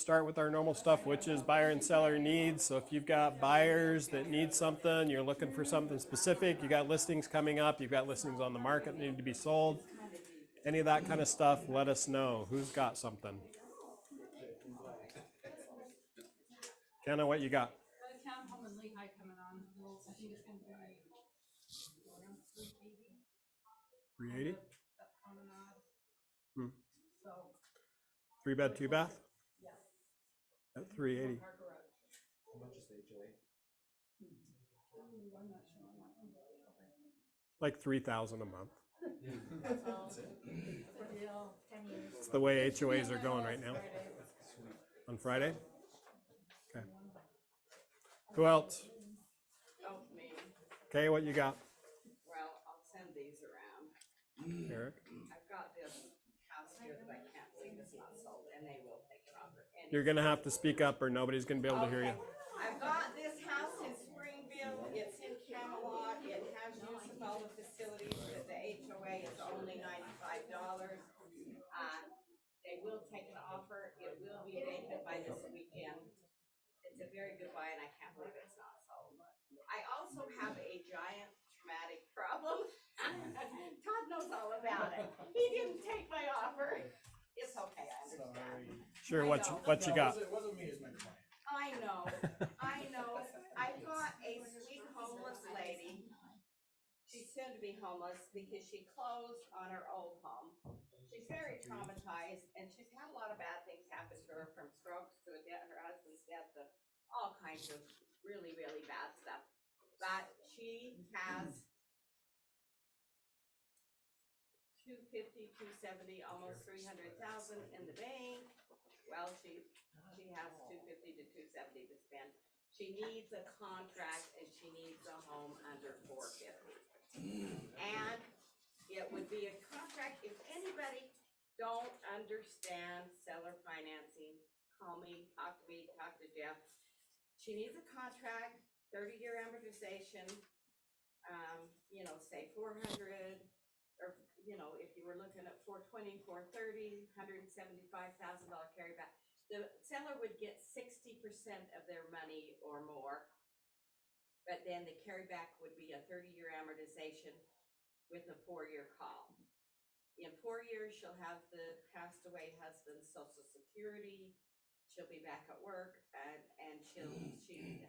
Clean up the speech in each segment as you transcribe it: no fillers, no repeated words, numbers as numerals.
start with our normal stuff, which is buyer and seller needs. So if you've got buyers that need something, you're looking for something specific, you got listings coming up, you've got listings on the market that need to be sold, any of that kind of stuff, let us know. Who's got something? Kenna, what you got? Townhome in Lehigh coming on. I think it's going to be around 380. 380? That promenade. Hmm. So 3-bed, 2-bath? yes. At 380. Our garage. How much is the HOA? Ooh, I'm not sure on that one. Like 3,000 a month. That's it. It's a deal. 10 years. It's the way HOAs are going right now. Sweet. On Friday? Okay. Who else? Oh, me. Okay, what you got? Well, I'll send these around. Eric? I've got this house here that I can't believe is not sold, and they will take it off. You're gonna have to speak up or nobody's gonna be able to hear you. I've got this house in Springville. It's in Camelot. It has use of all the facilities, but the HOA is only $95. They will take an offer. It will be vacant by this weekend. It's a very good buy, and I can't believe it's not sold. I also have a giant traumatic problem. Todd knows all about it. He didn't take my offer. It's okay, I understand. Sure, what you No, got? It wasn't me as my client. I know. I've got a sweet homeless lady. She's soon to be homeless because she closed on her old home. She's very traumatized, and she's had a lot of bad things happen to her, from strokes to her husband's death to all kinds of really, really bad stuff. But she has 250, 270, almost 300,000 in the bank. Well, she has 250 to 270 to spend. She needs a contract, and she needs a home under 450. And it would be a contract. If anybody don't understand seller financing, call me, talk to Jeff. She needs a contract, 30-year amortization, say 400, or, if you were looking at 420, 430, $175,000 carryback. The seller would get 60% of their money or more, but then the carryback would be a 30-year amortization with a 4-year call. In 4 years, she'll have the passed away husband's Social Security. She'll be back at work, and she'll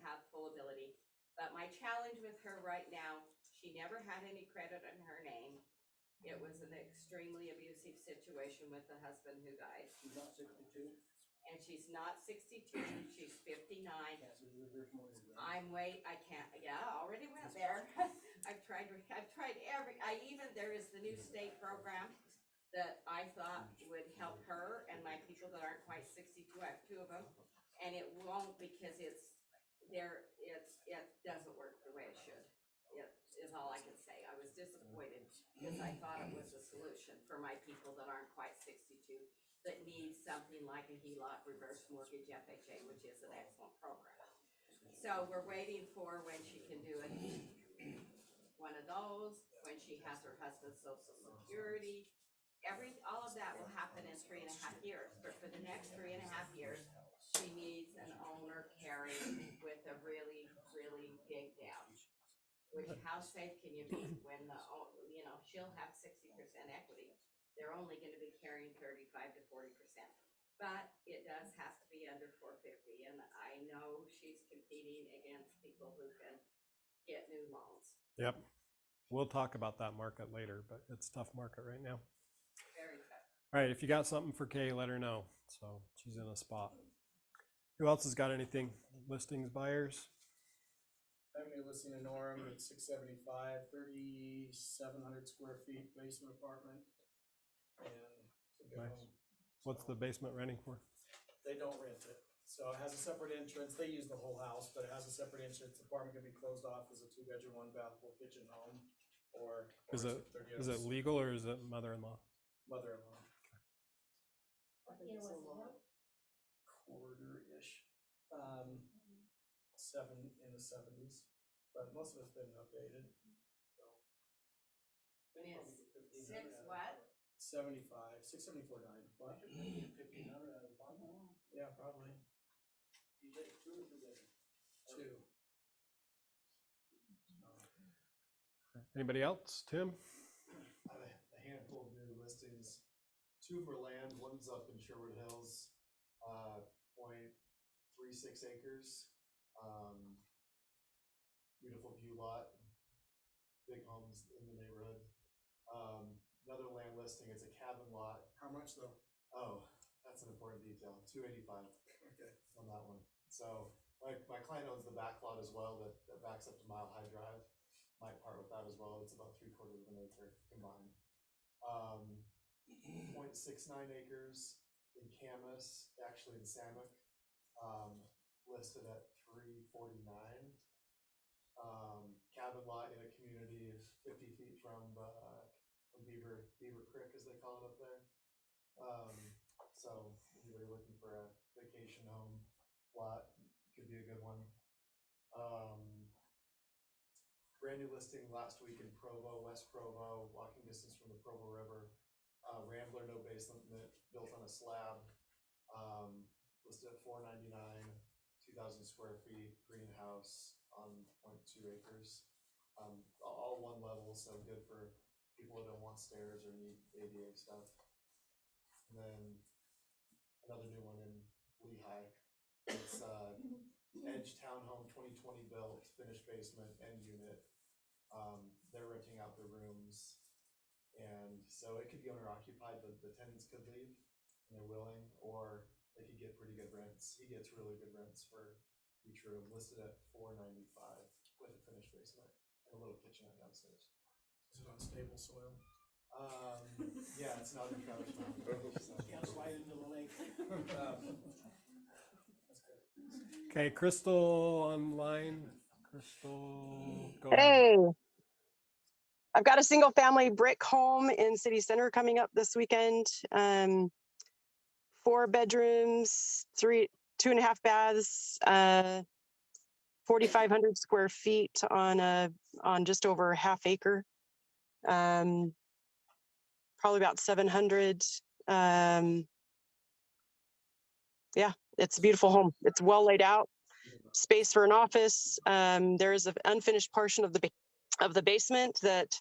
have full ability. But my challenge with her right now, she never had any credit in her name. It was an extremely abusive situation with the husband who died. She's not 62. And she's not 62, she's 59. Can't see the reverse mortgage, right? I can't, I already went there. I've tried there is the new state program that I thought would help her and my people that aren't quite 62. I have 2 of them, and it won't, because it doesn't work the way it should. It is all I can say. I was disappointed because I thought it was a solution for my people that aren't quite 62, that need something like a HELOC, reverse mortgage, FHA, which is an excellent program. So we're waiting for when she can do it. One of those, when she has her husband's Social Security, all of that will happen in 3.5 years. But for the next 3.5 years, she needs an owner carry with a really, really big down. Which, how safe can you be when she'll have 60% equity? They're only going to be carrying 35 to 40%. But it does have to be under 450, and I know she's competing against people who can get new loans. Yep. We'll talk about that market later, but it's a tough market right now. Very tough. All right, if you got something for Kay, let her know. So she's in a spot. Who else has got anything? Listings, buyers? I have a listing in Orem at 675, 3,700 square feet basement apartment. And it's a good Nice. home. What's the basement renting for? They don't rent it. So it has a separate entrance. They use the whole house, but it has a separate entrance. The apartment can be closed off as a 2-bedroom, 1-bath, 4-kitchen home. Or Is it legal or is it mother-in-law? Mother-in-law. What year was it? Quarter-ish. 7 in the 70s. But most of it's been updated. So And probably it's 1,500 6 what? 75, 674.9. What? 1,500 out of the apartment? Yeah, probably. You take 2 or 3 bedroom? 2. Anybody else? Tim? I have a handful of new listings, 2 for land, one's up in Sherwood Hills, 0.36 acres. Beautiful view lot, big homes in the neighborhood. Another land listing is a cabin lot. How much though? Oh, that's an important detail, 285 Okay. on that one. So my client owns the back lot as well that backs up to Mile High Drive. Might part with that as well. It's about 3/4 of an acre combined. 0.69 acres in Camas, actually in Samuck, listed at 349. Cabin lot in a community 50 feet from Beaver Creek, as they call it up there. So anybody looking for a vacation home lot could be a good one. Brand new listing last week in Provo, West Provo, walking distance from the Provo River. Rambler, no basement, built on a slab. Listed at $499, 2,000 square feet, greenhouse on 0.2 acres. All one level, so good for people that don't want stairs or need ADA stuff. And then another new one in Lehigh. It's Edge Townhome, 2020 built, finished basement, end unit. They're renting out the rooms, and so it could be owner occupied, but the tenants could leave and they're willing, or they could get pretty good rents. He gets really good rents for each room, listed at $495 with a finished basement and a little kitchenette downstairs. Is it on stable soil? Yeah, it's not in Travis Mountain. So. Can't slide into the lake. That's good. Okay, Crystal online. Crystal, go ahead. Hey, I've got a single family brick home in city center coming up this weekend. 4 bedrooms, 2.5 baths, 4,500 square feet on just over half acre. Probably about 700. Yeah, it's a beautiful home. It's well laid out. Space for an office. There is an unfinished portion of the basement that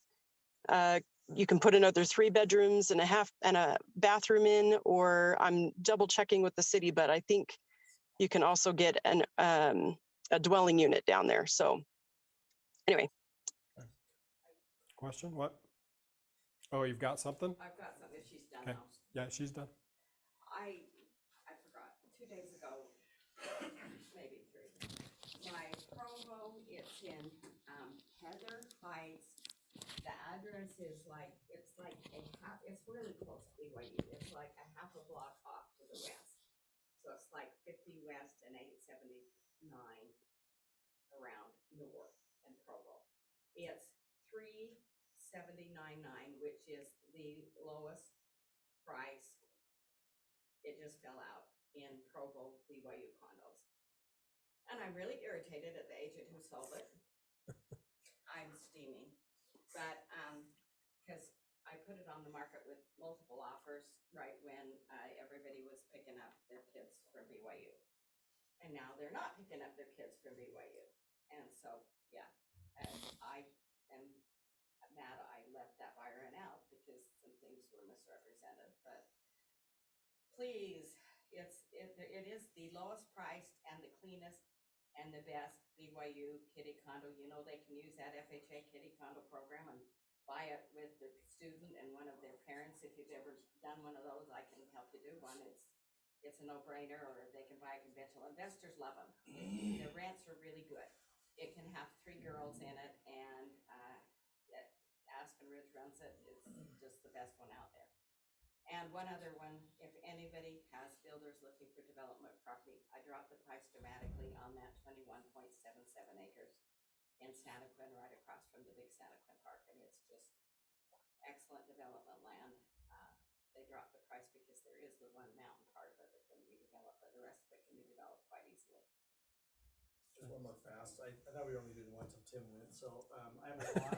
you can put another 3 bedrooms and a bathroom in, or I'm double checking with the city, but I think you can also get a dwelling unit down there. So anyway. Question? What? Oh, you've got something? I've got something, she's done Okay. now. Yeah, she's done. I forgot, 2 days ago, maybe 3. My Provo, it's in Heather Heights. The address is it's really close to BYU. It's like a half a block off to the west. So it's like 50 west and 879 around north in Provo. It's 3,799, which is the lowest price. It just fell out in Provo BYU condos. And I'm really irritated at the agent who sold it. I'm steaming. But because I put it on the market with multiple offers right when everybody was picking up their kids from BYU. And now they're not picking up their kids from BYU. And so, yeah, I am mad I left that buyer in out because some things were misrepresented. But please, it is the lowest priced and the cleanest and the best BYU kitty condo. You know, they can use that FHA kitty condo program and buy it with the student and one of their parents. If you've ever done one of those, I can help you do one. It's a no-brainer, or they can buy a conventional. Investors love them. The rents are really good. It can have 3 girls in it, and Aspen Ridge runs it. It's just the best one out there. And one other one, if anybody has builders looking for development property, I dropped the price dramatically on that 21.77 acres in Santa Quin, right across from the big Santa Quin Park. And it's just excellent development land. They dropped the price because there is the one mountain part of it that can be developed, but the rest of it can be developed quite easily. Just one more fast. I thought we were only doing one till Tim went, so I have a lot.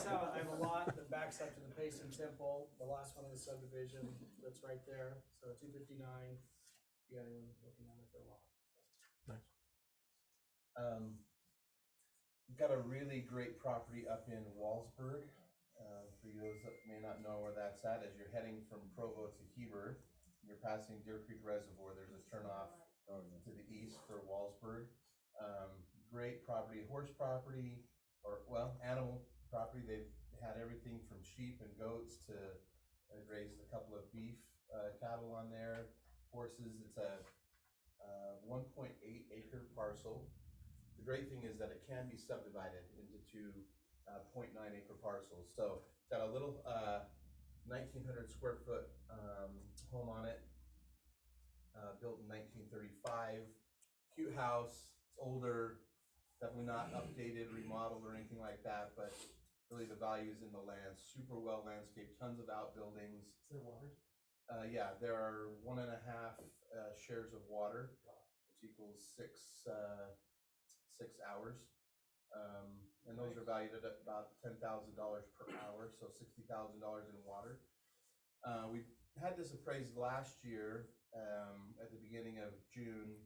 I have a lot in the back backs up to the Payson Temple, the last one in the subdivision, that's right there, so 259. You got anyone looking at it for a while? We've got a really great property up in Walsburg. For those that may not know where that's at, as you're heading from Provo to Heber, you're passing Deer Creek Reservoir. There's a turnoff to the east for Walsburg. Great property, horse property, or well, animal property. They've had everything from sheep and goats to raised a couple of beef cattle on there, horses. It's a 1.8 acre parcel. The great thing is that it can be subdivided into two 0.9 acre parcels. So it's got a little 1,900 square foot home on it, built in 1935. Cute house. It's older, definitely not updated, remodeled, or anything like that, but really the value is in the land. Super well landscaped, tons of outbuildings. Is there water? Yeah, there are 1.5 shares of water, which equals six hours. And those are valued at about $10,000 per hour, so $60,000 in water. We had this appraised last year at the beginning of June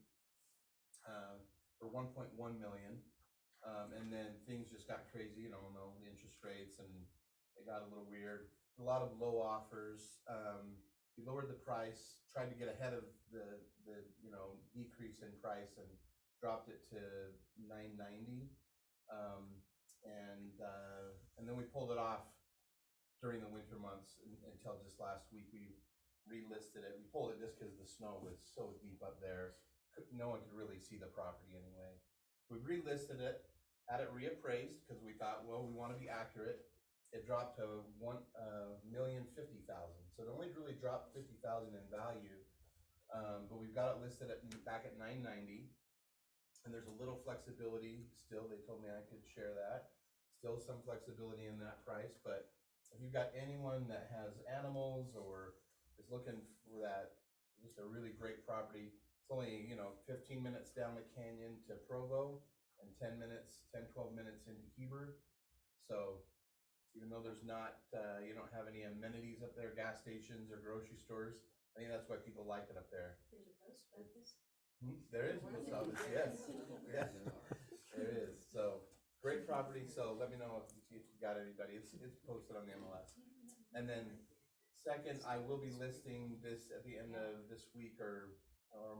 for 1.1 million. And then things just got crazy, the interest rates, and it got a little weird. A lot of low offers. We lowered the price, tried to get ahead of the decrease in price, and dropped it to $990. And then we pulled it off during the winter months until just last week. We relisted it. We pulled it just because the snow was so deep up there. No one could really see the property anyway. We relisted it, had it reappraised because we thought, well, we want to be accurate. It dropped to $1,050,000. So it only really dropped $50,000 in value. But we've got it listed back at $990. And there's a little flexibility still. They told me I could share that. Still some flexibility in that price, but if you've got anyone that has animals or is looking for that, just a really great property. It's only, 15 minutes down the canyon to Provo and 12 minutes into Heber. So even though there's not, you don't have any amenities up there, gas stations or grocery stores, I think that's why people like it up there. There's a post office. There is a post office, yes, yes, there is. So great property. So let me know if you got anybody. It's posted on the MLS. And then second, I will be listing this at the end of this week or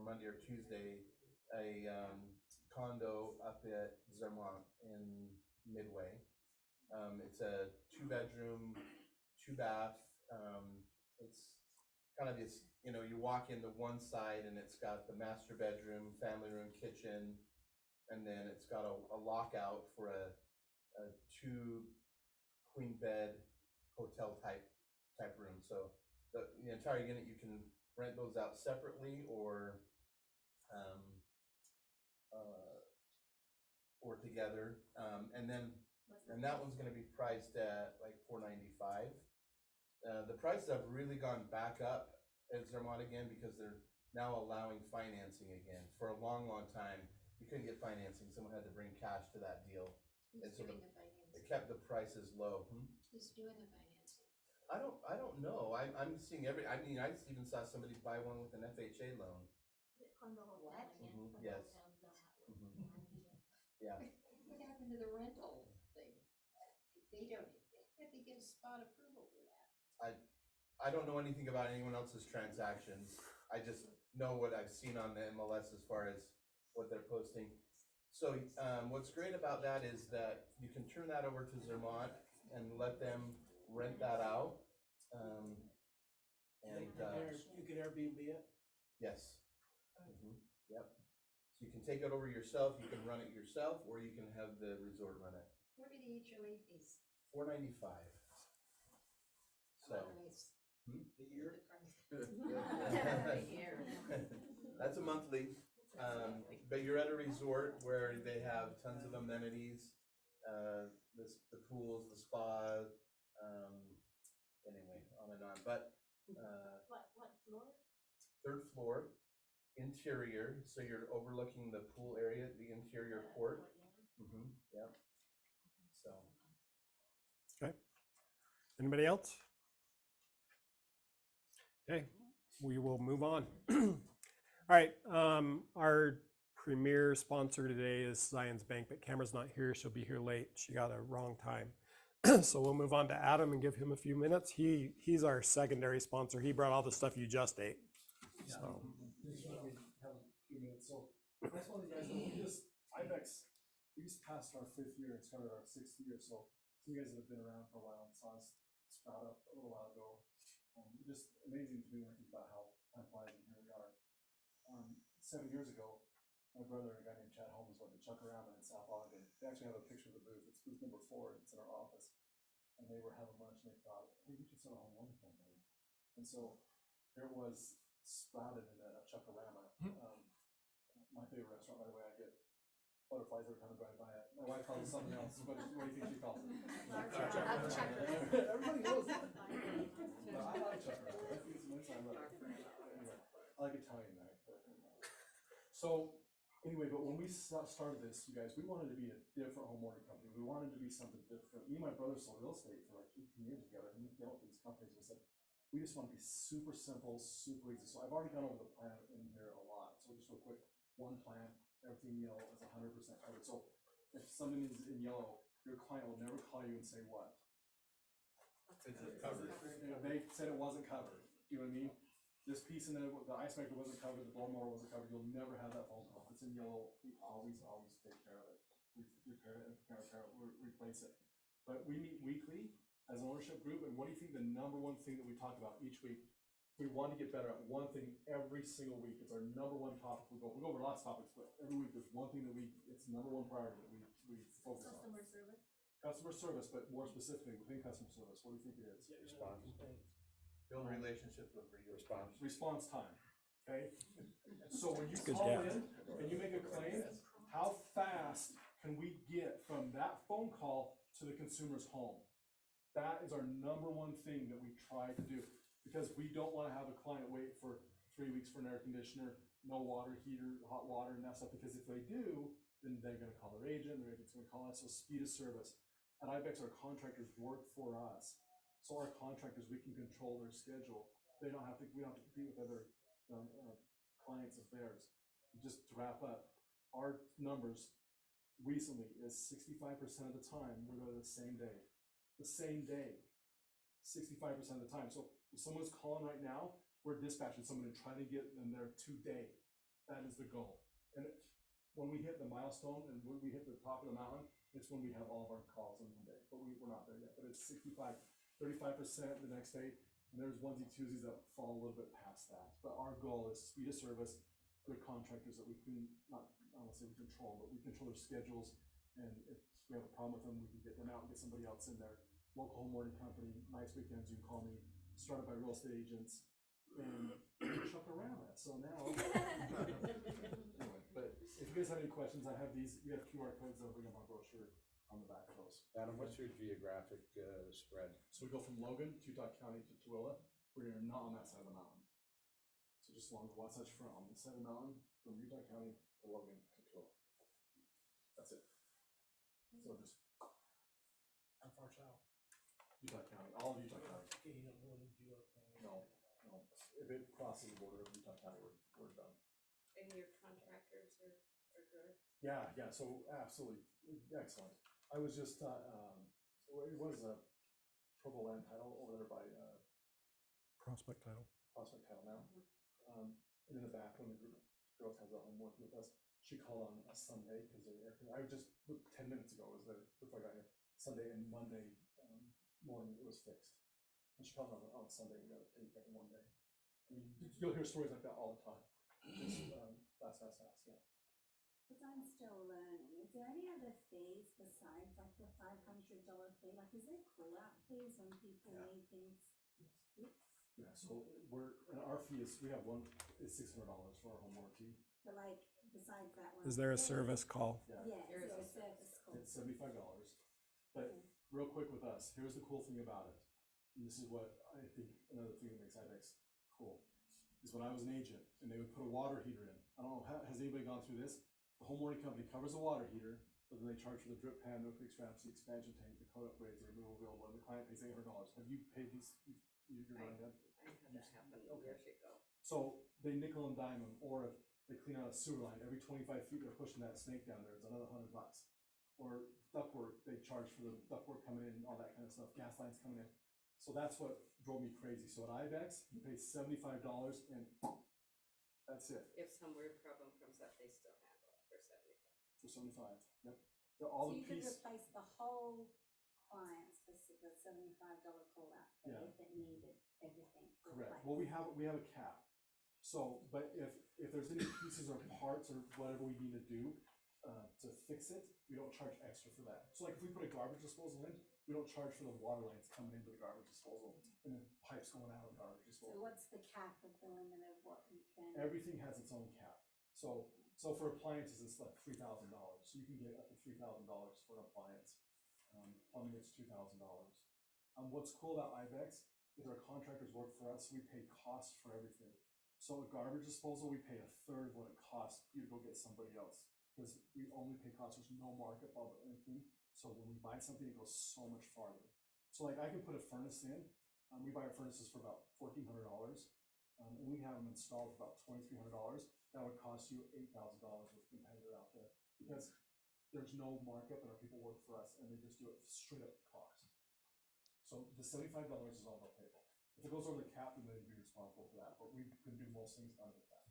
Monday or Tuesday, a condo up at Zermont in Midway. It's a 2-bedroom, 2-bath. It's kind of this, you walk into one side and it's got the master bedroom, family room, kitchen, and then it's got a lockout for a 2 queen bed hotel type room. So the entire unit, you can rent those out separately or together. And that one's going to be priced at like $495. The prices have really gone back up at Zermatt again because they're now allowing financing again. For a long time, you couldn't get financing. Someone had to bring cash to that deal. Who's And so doing the It financing? kept the prices low. Who's doing the financing? I don't know. I'm seeing I even saw somebody buy one with an FHA loan. On the whole What? thing, Mhm, on yes. down Zumwalt. Yeah. What happened to the rental thing? They don't, have to get a spot approval for that. I don't know anything about anyone else's transactions. I just know what I've seen on the MLS as far as what they're posting. So what's great about that is that you can turn that over to Zermatt and let them rent that out. You can Airbnb it? Yes. Yep. So you can take it over yourself, you can run it yourself, or you can have the resort run it. What are the HOA fees? $495. So. A year? A year. That's a monthly, but you're at a resort where they have tons of amenities, the pools, the spa, anyway, on and on. But What floor? 3rd floor, interior, so you're overlooking the pool area, the interior court. Yep. So. Anybody else? Okay, we will move on. All right, our premier sponsor today is Zions Bank, but Cameron's not here. She'll be here late. She got a wrong time. So we'll move on to Adam and give him a few minutes. He's our secondary sponsor. He brought all the stuff you just ate. So Just let me have a few minutes. So I just want you guys to know, IBEX, we just passed our 5th year and started our 6th year. So some of you guys that have been around for a while and saw us sprout up a little while ago. Just amazing to me when I think about how time flies and here we are. 7 years ago, my brother and a guy named Chad Holmes went to Chuckarama in South Ogden. They actually have a picture of the booth. It's booth number 4. It's in our office. And they were having lunch and they thought, hey, we should start a home loan company. And so there it was sprouted in a Chuckarama. My favorite restaurant, by the way. I get butterflies every time I drive by it. My wife calls it something else. What do you think she calls it? Everybody knows that. No, I like Chuckarama. I think it's nice. I love it. Anyway, I like Italian night. So anyway, but when we started this, you guys, we wanted to be a different home mortgage company. We wanted to be something different. Me and my brother sold real estate for like 18 years together, and we dealt with these companies. We said, we just want to be super simple, super easy. So I've already gone over the plan in here a lot. So just real quick, one plan, everything yellow is 100% covered. So if something is in yellow, your client will never call you and say what? It's covered. They said it wasn't covered. You know what I mean? This piece in the ice maker wasn't covered, the blower wasn't covered. You'll never have that phone call. If it's in yellow, we always take care of it. We repair it and replace it. But we meet weekly as an ownership group, and what do you think the number one thing that we talk about each week? We want to get better at one thing every single week. It's our number one topic. We go over lots of topics, but every week there's one thing that it's number one priority that we focus on. Customer service. Customer service, but more specifically within customer service, what do you think it is? Response. Build relationships with response. Response time, okay? So when you Good call job. in and you make a claim, how fast can we get from that phone call to the consumer's home? That is our number one thing that we try to do, because we don't want to have a client wait for 3 weeks for an air conditioner, no water heater, hot water and that stuff, because if they do, then they're going to call their agent, their agent's going to call us. So speed of service. At IBEX, our contractors work for us. So our contractors, we can control their schedule. We don't have to compete with other clients of theirs. Just to wrap up, our numbers recently is 65% of the time we're there the same day. The same day, 65% of the time. So if someone's calling right now, we're dispatching someone and trying to get them there today. That is the goal. And when we hit the milestone and when we hit the top of the mountain, it's when we have all of our calls in one day. But we're not there yet. But it's 35% the next day, and there's onesie twosies that fall a little bit past that. But our goal is speed of service, good contractors that we can, I don't want to say we control, but we control their schedules, and if we have a problem with them, we can get them out and get somebody else in there. Local home mortgage company, nights, weekends, you can call me, started by real estate agents, and Chuckarama. So now, anyway, but if you guys have any questions, I have these, we have QR codes over in my brochure on the back of those. Adam, what's your geographic spread? So we go from Logan, Utah County to Tooele. We're not on that side of the mountain. So just along the Wasatch Front, on this side of the mountain, from Utah County to Logan to Tooele. That's it. So just, How far's out? Utah County, all of Utah County. Okay, you don't go into Utah County. No. If it crosses the border of Utah County, we're done. And your contractors are good? Yeah, so absolutely, excellent. I was just, it was a Provo land title over there by Prospect title. Prospect Title now. And in the back, when the girls has a home working with us, she called on a Sunday, because I just, 10 minutes ago, was there, before I got here, Sunday and Monday morning, it was fixed. And she called on Sunday, we got it taken care of in one day. I mean, you'll hear stories like that all the time. Just fast, yeah. Because I'm still learning, is there any other fees besides like the $500 fee? Like, is there call-out fees when people need things fixed? Yeah, so our fee is, we have one, it's $600 for our home warranty. But like, besides that one. Is there a service call? Yeah, There is is there a a service call? It's $75. But real quick with us, here's the cool thing about it. And this is what I think another thing that makes IBEX cool. Is when I was an agent and they would put a water heater in. I don't know, has anybody gone through this? The home warranty company covers the water heater, but then they charge for the drip pan, no quick straps, the expansion tank, the code upgrades, the removal available, and the client pays $800. Have you paid these, you're not yet? I had that happen Okay. years ago. So they nickel and dime them, or if they clean out a sewer line, every 25 feet they're pushing that snake down there, it's another $100. Or ductwork, they charge for the ductwork coming in, all that kind of stuff, gas lines coming in. So that's what drove me crazy. So at IBEX, you pay $75 and that's it If some weird problem comes up, they still handle it for 75. for 75. Yep. All So the you could piece. replace the whole appliance for the $75 call out, but Yeah. if it needed everything Correct. replaced. Well, we have a cap. So, but if there's any pieces or parts or whatever we need to do to fix it, we don't charge extra for that. So like if we put a garbage disposal in, we don't charge for the water lines coming into the garbage disposal and then pipes going out of the garbage So disposal. what's the cap of the limit of what you can? Everything has its own cap. So for appliances, it's like $3,000. So you can get up to $3,000 for an appliance. Plumbing, it's $2,000. What's cool about IBEX is our contractors work for us. We pay costs for everything. So a garbage disposal, we pay a third of what it costs you to go get somebody else. Because we only pay costs, there's no markup of anything. So when we buy something, it goes so much farther. So like I can put a furnace in, we buy our furnaces for about $1,400. And we have them installed for about $2,300. That would cost you $8,000 with a competitor out there. Because there's no markup and our people work for us and they just do it straight up cost. So the $75 is all they'll pay for. If it goes over the cap, then they'd be responsible for that, but we can do most things under the cap.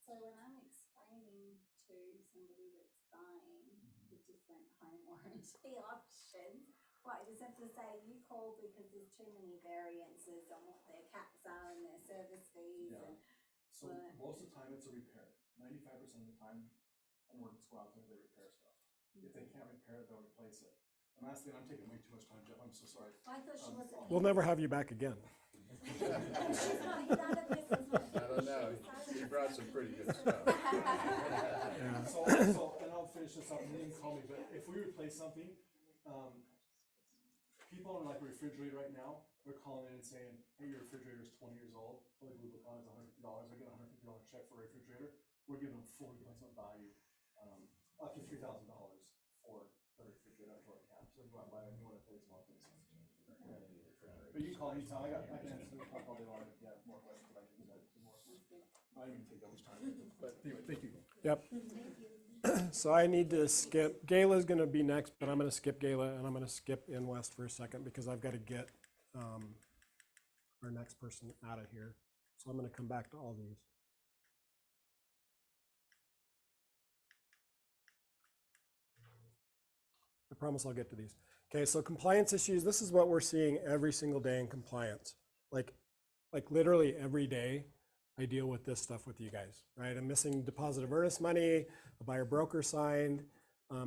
So when I'm explaining to somebody that's buying the different home warranty options, what I just have to say, you call because there's too many variances on what their caps are and their service fees Yeah. and. So But- most of the time it's a repair. 95% of the time, homeowners go out there and they repair stuff. If they can't repair it, they'll replace it. And lastly, I'm taking way too much time, Jeff, I'm so sorry. I thought she wasn't. We'll never have you back again. She's not, none of this is not. I don't know, you brought some pretty good stuff. Yeah. So, and I'll finish this up, and you can call me, but if we replace something, people on like a refrigerator right now, they're calling in and saying, hey, your refrigerator is 20 years old, all they Blue Book on is $150, I get a $150 check for a refrigerator, we're giving them full replacement value, up to $3,000 for the refrigerator under our cap, so they go out and buy a new one at today's market. But you can call anytime, I can answer the talk all day long, if you have more questions, but I can do that more. I didn't even take that much time, but anyway, thank you. Yep. So I need to skip, Gayla's gonna be next, but I'm gonna skip Gayla and I'm gonna skip In West for a second because I've gotta get our next person out of here. So I'm gonna come back to all these. I promise I'll get to these. Okay, so compliance issues, this is what we're seeing every single day in compliance. Like literally every day, I deal with this stuff with you guys, right? I'm missing deposit of earnest money, a buyer broker signed,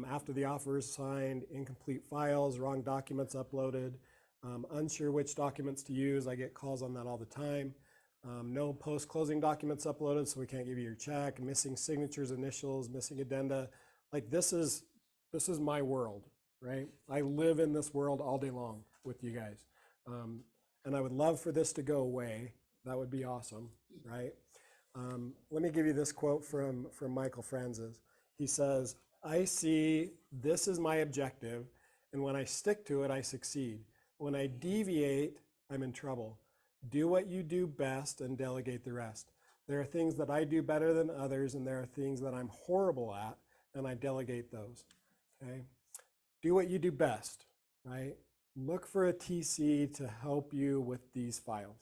after the offer is signed, incomplete files, wrong documents uploaded, unsure which documents to use. I get calls on that all the time. No post-closing documents uploaded, so we can't give you your check, missing signatures, initials, missing addenda. Like this is my world, right? I live in this world all day long with you guys. And I would love for this to go away. That would be awesome, right? Let me give you this quote from Michael Franzes. He says, I see this is my objective, and when I stick to it, I succeed. When I deviate, I'm in trouble. Do what you do best and delegate the rest. There are things that I do better than others, and there are things that I'm horrible at, and I delegate those, okay? Do what you do best, right? Look for a TC to help you with these files.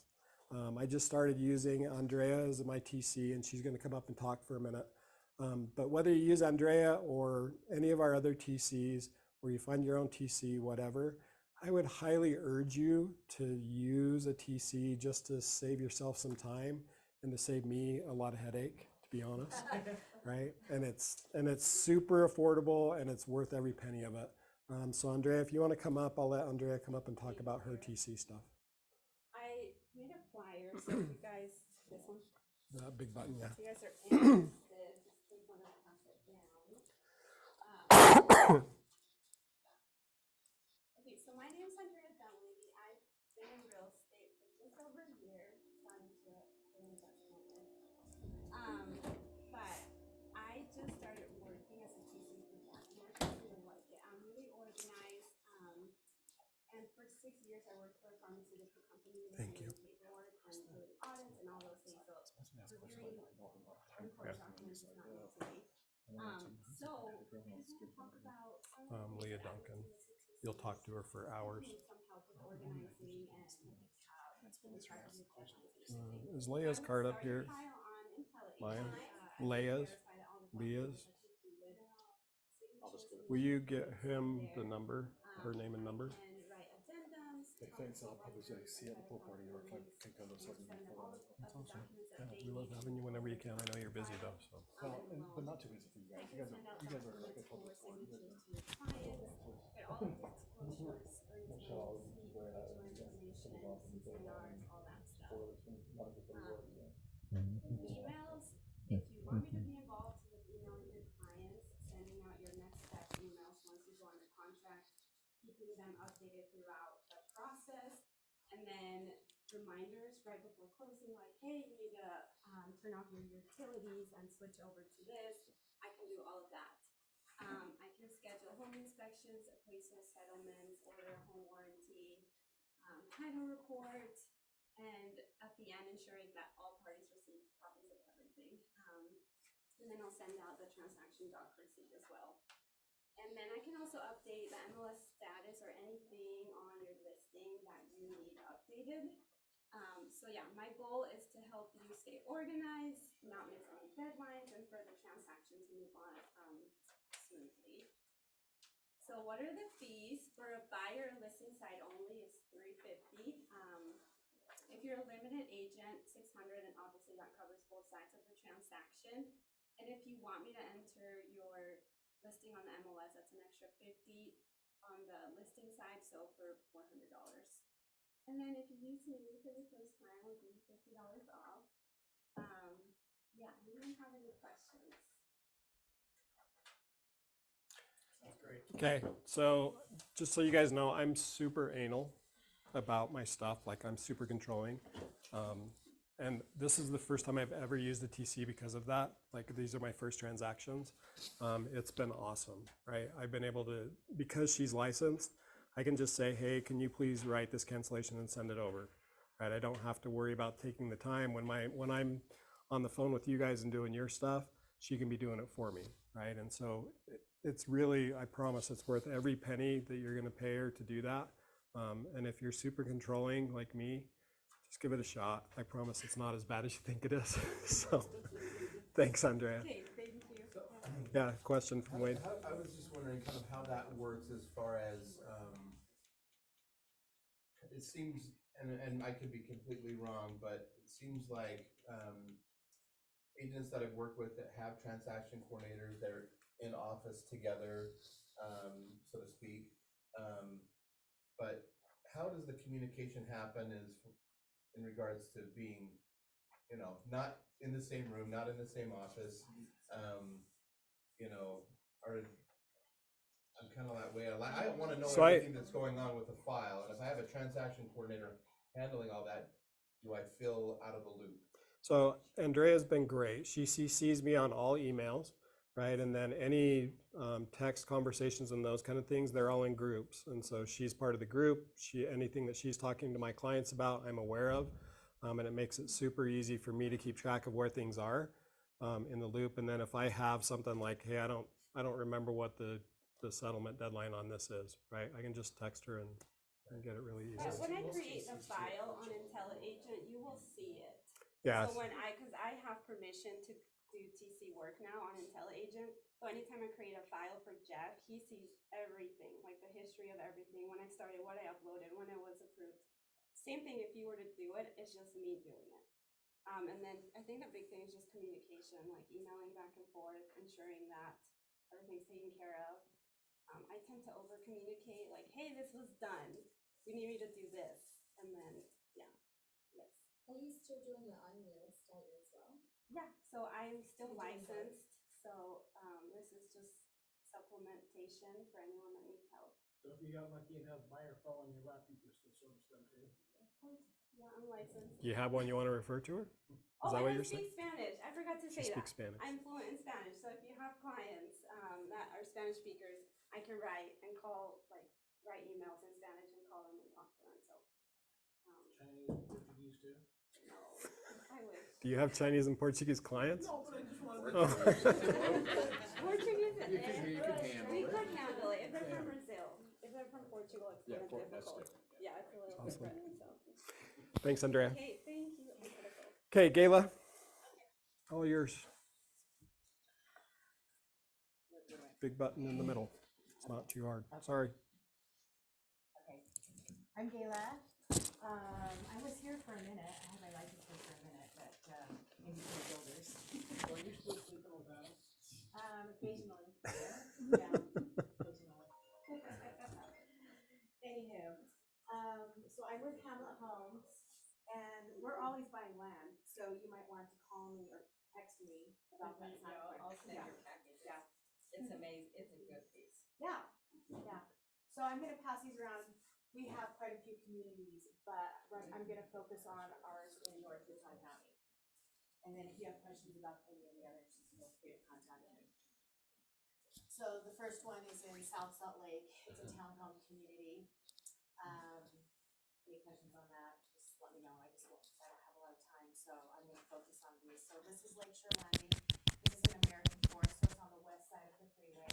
I just started using Andrea as my TC, and she's going to come up and talk for a minute. But whether you use Andrea or any of our other TCs, or you find your own TC, whatever, I would highly urge you to use a TC just to save yourself some time and to save me a lot of headache, to be honest, right? And it's super affordable and it's worth every penny of it. So Andrea, if you want to come up, I'll let Andrea come up and talk about her TC stuff. I made a flyer, so if you guys, this one, That big button, yeah. if you guys are interested, just please want to pass it down. Okay, so my name's Andrea Dunleavy. I've been in real estate for just over a year, starting to investment. But I just started working as a TC professional in 6 years I worked for a pharmaceutical company. Thank you. doing Paperwork and doing audits and all those things, so reviewing report documents is not new to me. So I just want to talk about some of the Leah things that I would Duncan. do as a You'll talk to her for hours. need some help with organizing and keeping track of your deadlines. Is Leia's card up here? File on IntelliAgent, Mine? I Leia's? verify that all the Leah's? documents are completed. Will you get him the number, her name and number? And write addendums. Okay, thanks, I'll probably see you at the pool party or kind of something before that. That's awesome. We love having you whenever you can. I know you're busy though, so. Well, but not too busy for you guys. You guys are, like I told you before, you guys are. But all of these disclosures, earnest receipt, original information, CCNRs, all that stuff. Emails, if you want me to be involved with emailing your clients, sending out your next step emails once you go under contract, keeping them updated throughout the process, and then reminders right before closing, like, hey, you need to turn off your utilities and switch over to this. I can do all of that. I can schedule home inspections, appraisal settlements, order a home warranty, title report, and at the end ensuring that all parties receive copies of everything. And then I'll send out the transaction doc receipt as well. And then I can also update the MLS status or anything on your listing that you need updated. So yeah, my goal is to help you stay organized, not miss any deadlines, and for the transaction to move on smoothly. So what are the fees? For a buyer listing side only, it's $350. If you're a limited agent, $600, and obviously that covers both sides of the transaction. And if you want me to enter your listing on the MLS, that's an extra $50 on the listing side, so for $400. And then if you use me for the first time, we'll give you $50 off. Yeah, anyone have any questions? That's great. Okay, so just so you guys know, I'm super anal about my stuff, like I'm super controlling. And this is the first time I've ever used a TC because of that. Like these are my first transactions. It's been awesome, right? I've been able to, because she's licensed, I can just say, hey, can you please write this cancellation and send it over, right? I don't have to worry about taking the time. When I'm on the phone with you guys and doing your stuff, she can be doing it for me, right? And so it's really, I promise it's worth every penny that you're gonna pay her to do that. And if you're super controlling like me, just give it a shot. I promise it's not as bad as you think it is. So, thanks, Andrea. Okay, thank you. Yeah, question from Wade. I was just wondering kind of how that works as far as, it seems, and I could be completely wrong, but it seems like agents that I've worked with that have transaction coordinators, they're in office together, so to speak. But how does the communication happen in regards to being, not in the same room, not in the same office, I'm kind of that way. I want to know everything that's going on with the file, and if I have a transaction coordinator handling all that, do I feel out of the loop? So Andrea's been great. She CCs me on all emails, right? And then any text conversations and those kind of things, they're all in groups. And so she's part of the group. Anything that she's talking to my clients about, I'm aware of. And it makes it super easy for me to keep track of where things are in the loop. And then if I have something like, hey, I don't remember what the settlement deadline on this is, right? I can just text her and get it really easy. When I create the file on IntelliAgent, you will see it. Yeah. So because I have permission to do TC work now on IntelliAgent, so anytime I create a file for Jeff, he sees everything, like the history of everything, when I started, what I uploaded, when it was approved. Same thing if you were to do it, it's just me doing it. And then I think the big thing is just communication, like emailing back and forth, ensuring that everything's taken care of. I tend to over communicate, like, hey, this was done. You need me to do this. And then, yeah, yes. Are you still doing your own real estate as well? Yeah, so I'm still licensed. So this is just supplementation for anyone that needs help. So if you got lucky and have a buyer fall on your lap, you can still service them too. Of course, yeah, I'm licensed. Do you have one you want to refer to her? Is that what you're saying? I speak Spanish. I forgot to She say that. speaks Spanish. I'm fluent in Spanish, so if you have clients that are Spanish speakers, I can write and call, like, write emails in Spanish and call them and talk to Chinese and Portuguese too? I wish. Do you have Chinese and Portuguese clients? No, but I just wanted Oh. Portuguese You could handle we it. could handle it if they're from Brazil. If they're from Portugal, it's Yeah, kind of that's difficult. different. Yeah, it's a little Awesome. different, so. Thanks, Andrea. Okay, thank you. I gotta go. Okay, Gayla, all yours. Big button in the middle. It's not too hard. Sorry. Okay, I'm Gayla. I was here for a minute. I had my license here for a minute, but maybe for the builders. Are you still sleeping on the house? Occasionally. Yeah, occasionally. Anywho, so I'm with Hamlet Homes, and we're always buying land. So you might want to call me or text me about that. I'll send Yeah. your packages. Yeah. It's amazing, it's a good piece. Yeah, yeah. So I'm gonna pass these around. We have quite a few communities, but I'm gonna focus on ours in North Utah County. And then if you have questions about any of the others, feel free to contact me. So the first one is in South Salt Lake. It's a townhome community. Any questions on that, just let me know. I don't have a lot of time, so I'm gonna focus on these. So this is Lakeshore Landing. This is an American Forest, so it's on the west side of the freeway.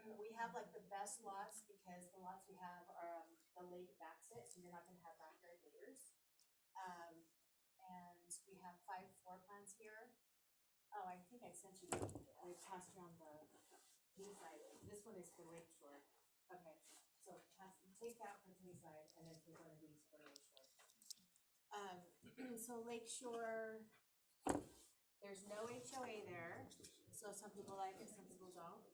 We have like the best lots because the lots we have are, the lake backs it, so you're not gonna have backyard neighbors. And we have 5 floor plans here. Oh, I think I sent you, I passed around the Tayside. This one is for Lakeshore. Okay, so take that for Tayside and then take one of these for Lakeshore. So Lakeshore, there's no HOA there, so some people like it, some people don't.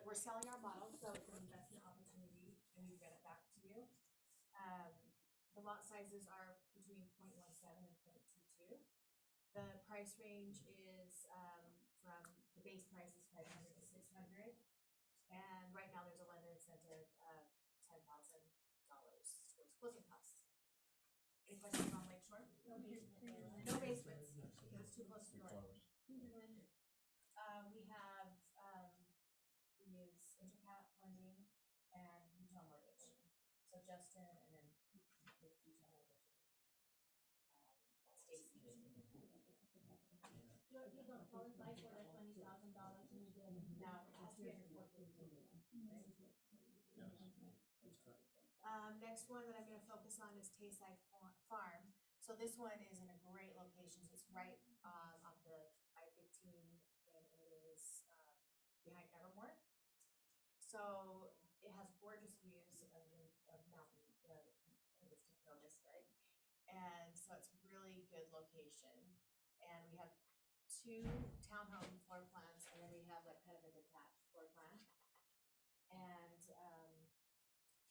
We're selling our model, so it's an investment opportunity, and we get it back to you. The lot sizes are between 0.17 and 0.22. The price range is, from, the base price is 500 to 600. And right now there's a lender incentive of $10,000 towards closing costs. Any questions on Lakeshore? No basements, because it's too close to the lake. We have, we use Intercat lending and Utah Mortgage. So Justin and then with Utah Mortgage. Stacy. You don't qualify for the $20,000 needed. No, it has to be under 450. Next one that I'm gonna focus on is Tayside Farm. So this one is in a great location. It's right off the I-15 and it is behind Evermore. So it has gorgeous views of mountain, I think it's Notice, right? And so it's really good location. And we have 2 townhome floor plans, and then we have like kind of a detached floor plan. And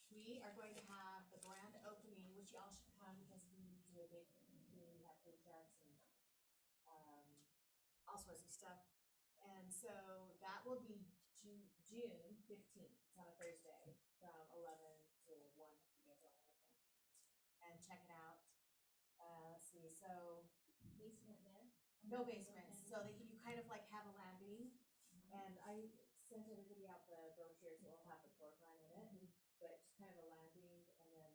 we are going to have the grand opening, which y'all should come because we do a big, we have food trucks and all sorts of stuff. And so that will be June 15th. It's on a Thursday from 11 to 1. You guys all want to come and check it out. Let's see. So Basement there? no basements, so that you kind of like have a landing, and I sent everybody out the brochure, so we'll have the floor plan in it, but just kind of a landing, and then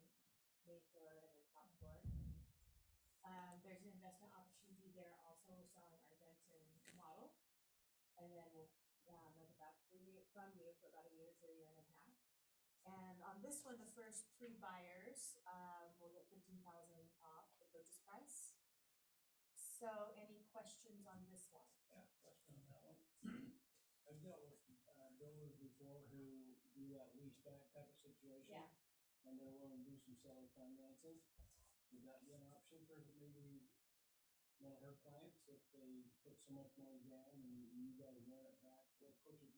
main floor, and then top floor. There's an investment opportunity there also. We're selling our Denton model, and then we'll rent it back from you for about a year to a year and a half. And on this one, the first 3 buyers will get $15,000 off the purchase price. So any questions on this one? Yeah, question on that one. I've dealt with builders before who do that lease back type of situation. Yeah. And they're willing to do some seller financing. Would that be an option for maybe one of her clients if they put so much money down and you guys rent it back? Well, of course, if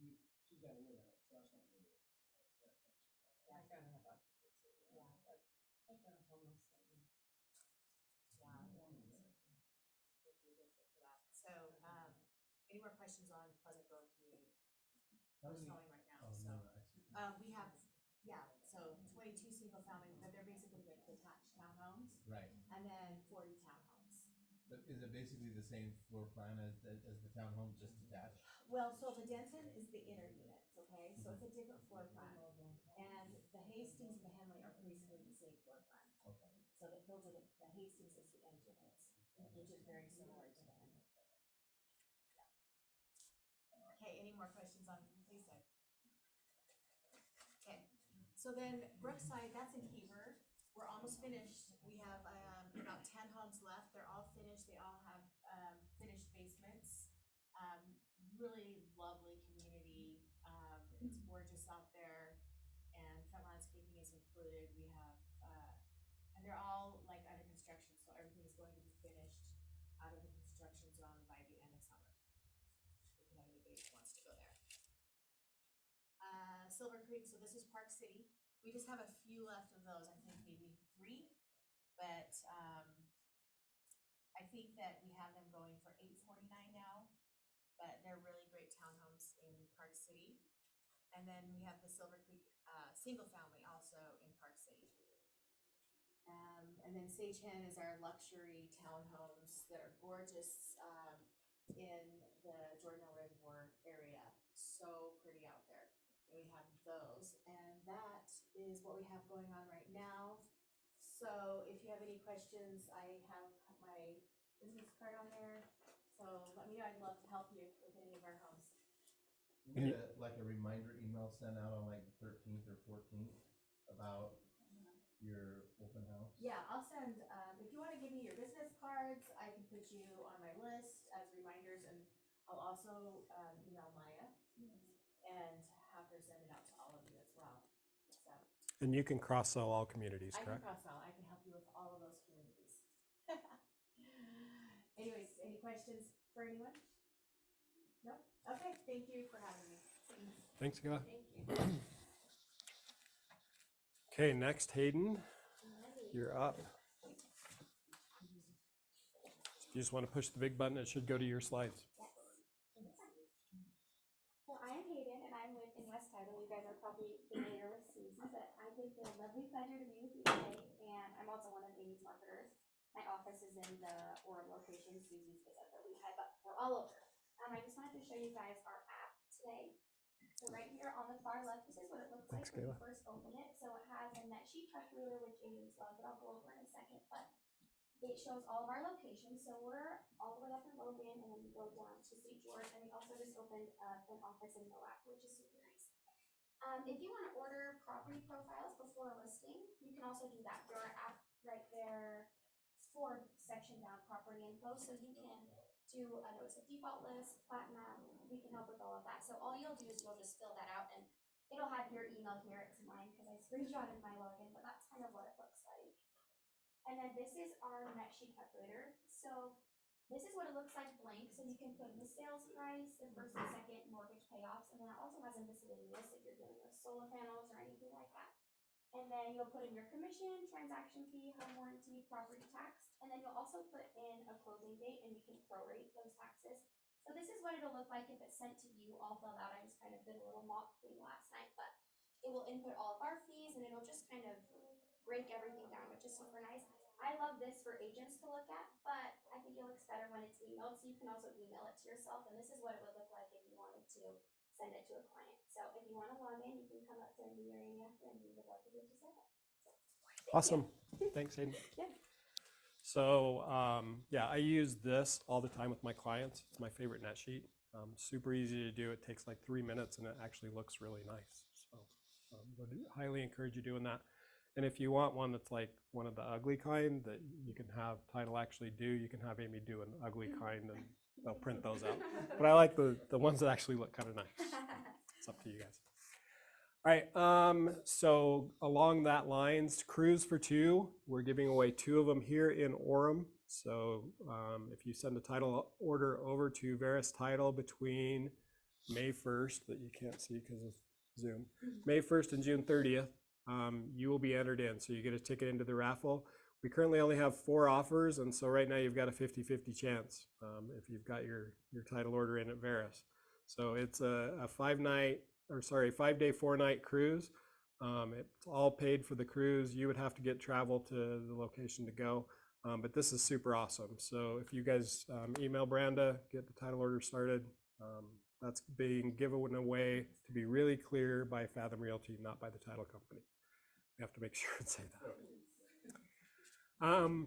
she's got to live in it, so that's not gonna do it. Yeah, I gotta have occupancy. Yeah, but I've done a homeless thing. Yeah. So, any more questions on Pleasant Grove community? We're selling right now, so. We have, so 22 single family, but they're basically like detached townhomes. Right. And then 40 townhomes. But is it basically the same floor plan as the townhome, just detached? Well, so the Denton is the inner unit, so okay? So it's a different floor plan. And the Hastings and the Henley are basically the same floor plan. So those are the Hastings is the end units, which is very similar to the Henley. Okay, any more questions on Bayside? Okay, so then Brookside, that's in Heber. We're almost finished. We have about 10 homes left. They're all finished. They all have finished basements. Really lovely community. It's gorgeous out there, and front landscaping is included. We have, and they're all like under construction, so everything is going to be finished out of the construction zone by the end of summer. If you have anybody who wants to go there. Silver Creek, so this is Park City. We just have a few left of those, I think maybe 3, but I think that we have them going for $849 now, but they're really great townhomes in Park City. And then we have the Silver Creek single family also in Park City. And then Sage Hen is our luxury townhomes that are gorgeous in the Jordan Hill Reservoir area. So pretty out there. We have those, and that is what we have going on right now. So if you have any questions, I have my business card on there. So let me know. I'd love to help you with any of our homes. We get like a reminder email sent out on like 13th or 14th about your open house. Yeah, I'll send. If you want to give me your business cards, I can put you on my list as reminders, and I'll also email Maya and have her send it out to all of you as well. So. And you can cross-sell all communities, I can correct? cross-sell. I can help you with all of those communities. Anyways, any questions for anyone? No? Okay, thank you for having me. Thanks, Gala. Thank you. Okay, next, Hayden, you're up. If you just want to push the big button, it should go to your slides. So I'm Hayden, and I'm with Invest Title. You guys are probably familiar with Susie, but I get the lovely pleasure to be with you today, and I'm also one of Amy's marketers. My office is in the Orem location. Susie's is at the Lehigh, but we're all over. I just wanted to show you guys our app today. So right here on the far left, this is what it looks like when you first open it. So it has a net sheet calculator, which agents love, that I'll go over in a second, but it shows all of our locations. So we're all the way up in Logan, and then we go down to St. George, and we also just opened an office in Moab, which is super nice. If you want to order property profiles before a listing, you can also do that through our app right there. Forward section down, property info, so you can do a notice of default list, platinum. We can help with all of that. So all you'll do is you'll just fill that out, and it'll have your email here. It's mine because I screenshotted my login, but that's kind of what it looks like. And then this is our net sheet calculator. So this is what it looks like blank. So you can put in the sales price, the first and second mortgage payoffs, and then it also has a miscellaneous if you're dealing with solar panels or anything like that. And then you'll put in your commission, transaction fee, home warranty, property tax, and then you'll also put in a closing date, and you can prorate those taxes. So this is what it'll look like if it's sent to you all filled out. I just kind of did a little mock thing last night, but it will input all of our fees, and it'll just kind of break everything down, which is super nice. I love this for agents to look at, but I think it looks better when it's emailed, so you can also email it to yourself, and this is what it would look like if you wanted to send it to a client. So if you want to log in, you can come up to me or Amy after, and we would love to get you set up. So, Awesome. Thanks, Hayden. Yeah. So yeah, I use this all the time with my clients. It's my favorite net sheet. Super easy to do. It takes like 3 minutes, and it actually looks really nice. So would highly encourage you doing that. And if you want one that's like one of the ugly kind that you can have title actually do, you can have Amy do an ugly kind, and they'll print those out. But I like the ones that actually look kind of nice. It's up to you guys. All right, so along that lines, Cruise for 2, we're giving away 2 of them here in Orem. So if you send a title order over to Veris Title between May 1st, that you can't see because of Zoom, May 1st and June 30th, you will be entered in. So you get a ticket into the raffle. We currently only have 4 offers, and so right now you've got a 50-50 chance if you've got your title order in at Veris. So it's a 5-day, 4-night cruise. It's all paid for the cruise. You would have to get travel to the location to go, but this is super awesome. So if you guys email Branda, get the title order started, That's being given away, to be really clear, by Fathom Realty, not by the title company. We have to make sure and say that.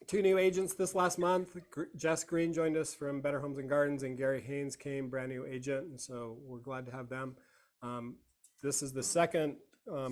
2 new agents this last month. Jess Green joined us from Better Homes and Gardens, and Gary Haynes came, brand new agent, and so we're glad to have them. This is the second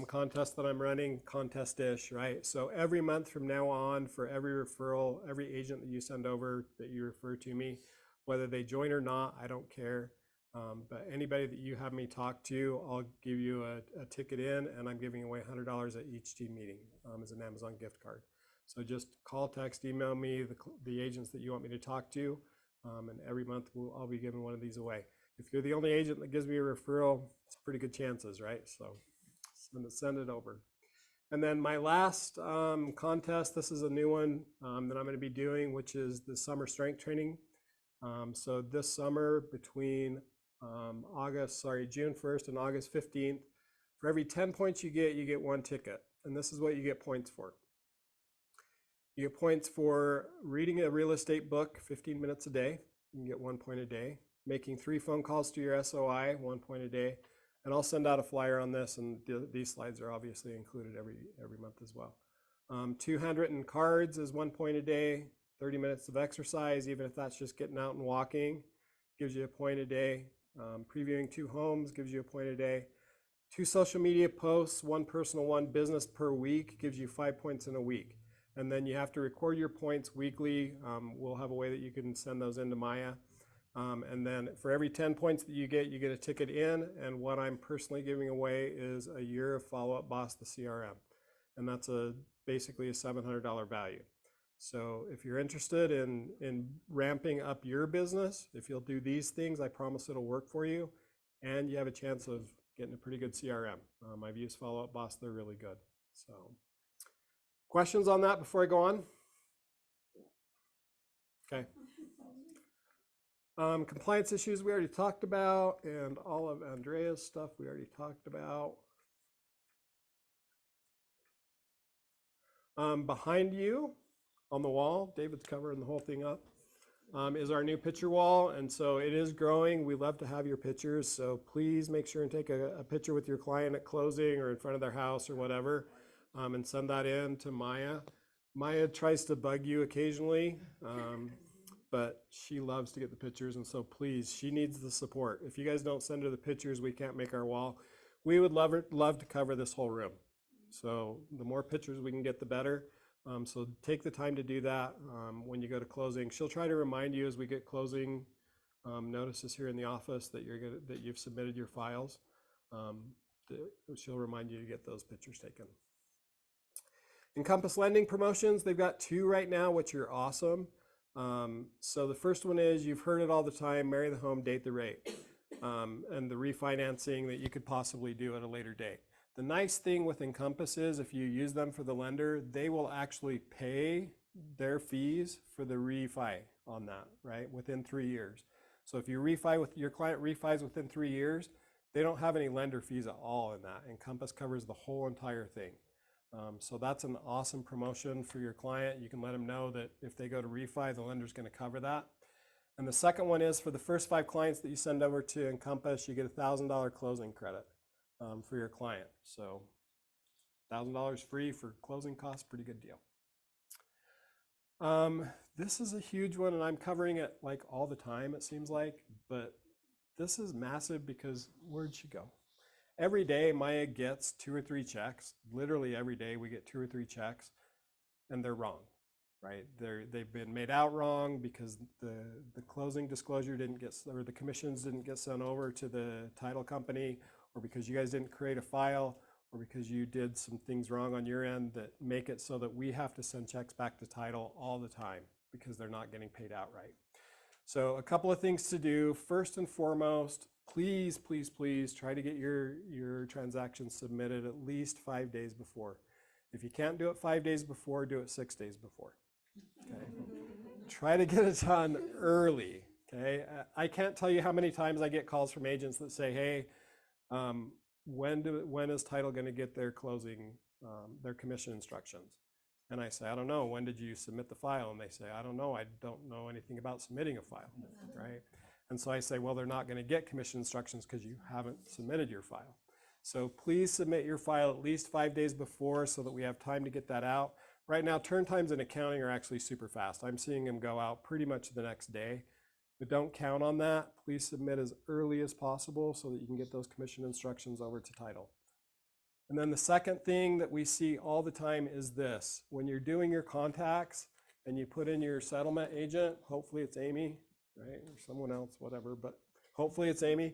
contest that I'm running, contest-ish, right? So every month from now on, for every referral, every agent that you send over that you refer to me, whether they join or not, I don't care. But anybody that you have me talk to, I'll give you a ticket in, and I'm giving away $100 at each team meeting as an Amazon gift card. So just call, text, email me the agents that you want me to talk to, and every month I'll be giving one of these away. If you're the only agent that gives me a referral, it's pretty good chances, right? So send it over. And then my last contest, this is a new one that I'm going to be doing, which is the summer strength training. So this summer, between June 1st and August 15th, for every 10 points you get 1 ticket. And this is what you get points for. You get points for reading a real estate book 15 minutes a day. You can get 1 point a day. Making 3 phone calls to your SOI, 1 point a day. And I'll send out a flyer on this, and these slides are obviously included every month as well. 2 handwritten cards is 1 point a day. 30 minutes of exercise, even if that's just getting out and walking, gives you a point a day. Previewing 2 homes gives you a point a day. 2 social media posts, 1 personal, 1 business per week, gives you 5 points in a week. And then you have to record your points weekly. We'll have a way that you can send those into Maya. And then for every 10 points that you get a ticket in. And what I'm personally giving away is a year of Follow Up Boss, the CRM. And that's basically a $700 value. So if you're interested in ramping up your business, if you'll do these things, I promise it'll work for you. And you have a chance of getting a pretty good CRM. I've used Follow Up Boss, they're really good. So questions on that before I go on? Okay. Compliance issues we already talked about, and all of Andrea's stuff we already talked about. Behind you on the wall, David's covering the whole thing up, is our new picture wall. And so it is growing. We love to have your pictures. So please make sure and take a picture with your client at closing or in front of their house or whatever, and send that in to Maya. Maya tries to bug you occasionally, but she loves to get the pictures. And so please, she needs the support. If you guys don't send her the pictures, we can't make our wall. We would love to cover this whole room. So the more pictures we can get, the better. So take the time to do that when you go to closing. She'll try to remind you as we get closing notices here in the office that you've submitted your files. She'll remind you to get those pictures taken. Encompass Lending promotions, they've got 2 right now, which are awesome. So the first one is, you've heard it all the time, marry the home, date the rate, and the refinancing that you could possibly do at a later date. The nice thing with Encompass is, if you use them for the lender, they will actually pay their fees for the refi on that, right, within 3 years. So if you your client refis within 3 years, they don't have any lender fees at all in that. Encompass covers the whole entire thing. So that's an awesome promotion for your client. You can let them know that if they go to refi, the lender's going to cover that. And the second one is, for the first 5 clients that you send over to Encompass, you get a $1,000 closing credit for your client. So $1,000 free for closing costs, pretty good deal. This is a huge one, and I'm covering it like all the time, it seems like, but this is massive because where'd she go? Every day Maya gets 2 or 3 checks. Literally every day we get 2 or 3 checks, and they're wrong, right? They've been made out wrong because the closing disclosure didn't get, or the commissions didn't get sent over to the title company, or because you guys didn't create a file, or because you did some things wrong on your end that make it so that we have to send checks back to title all the time because they're not getting paid out right. So a couple of things to do. First and foremost, please, please, please try to get your transactions submitted at least 5 days before. If you can't do it 5 days before, do it 6 days before. Okay? Try to get it done early. Okay? I can't tell you how many times I get calls from agents that say, hey, when is title going to get their closing, their commission instructions? And I say, I don't know. When did you submit the file? And they say, I don't know. I don't know anything about submitting a file, right? And so I say, well, they're not going to get commission instructions because you haven't submitted your file. So please submit your file at least 5 days before so that we have time to get that out. Right now, turn times in accounting are actually super fast. I'm seeing them go out pretty much the next day. But don't count on that. Please submit as early as possible so that you can get those commission instructions over to title. And then the second thing that we see all the time is this. When you're doing your contacts and you put in your settlement agent, hopefully it's Amy, right? Or someone else, whatever, but hopefully it's Amy.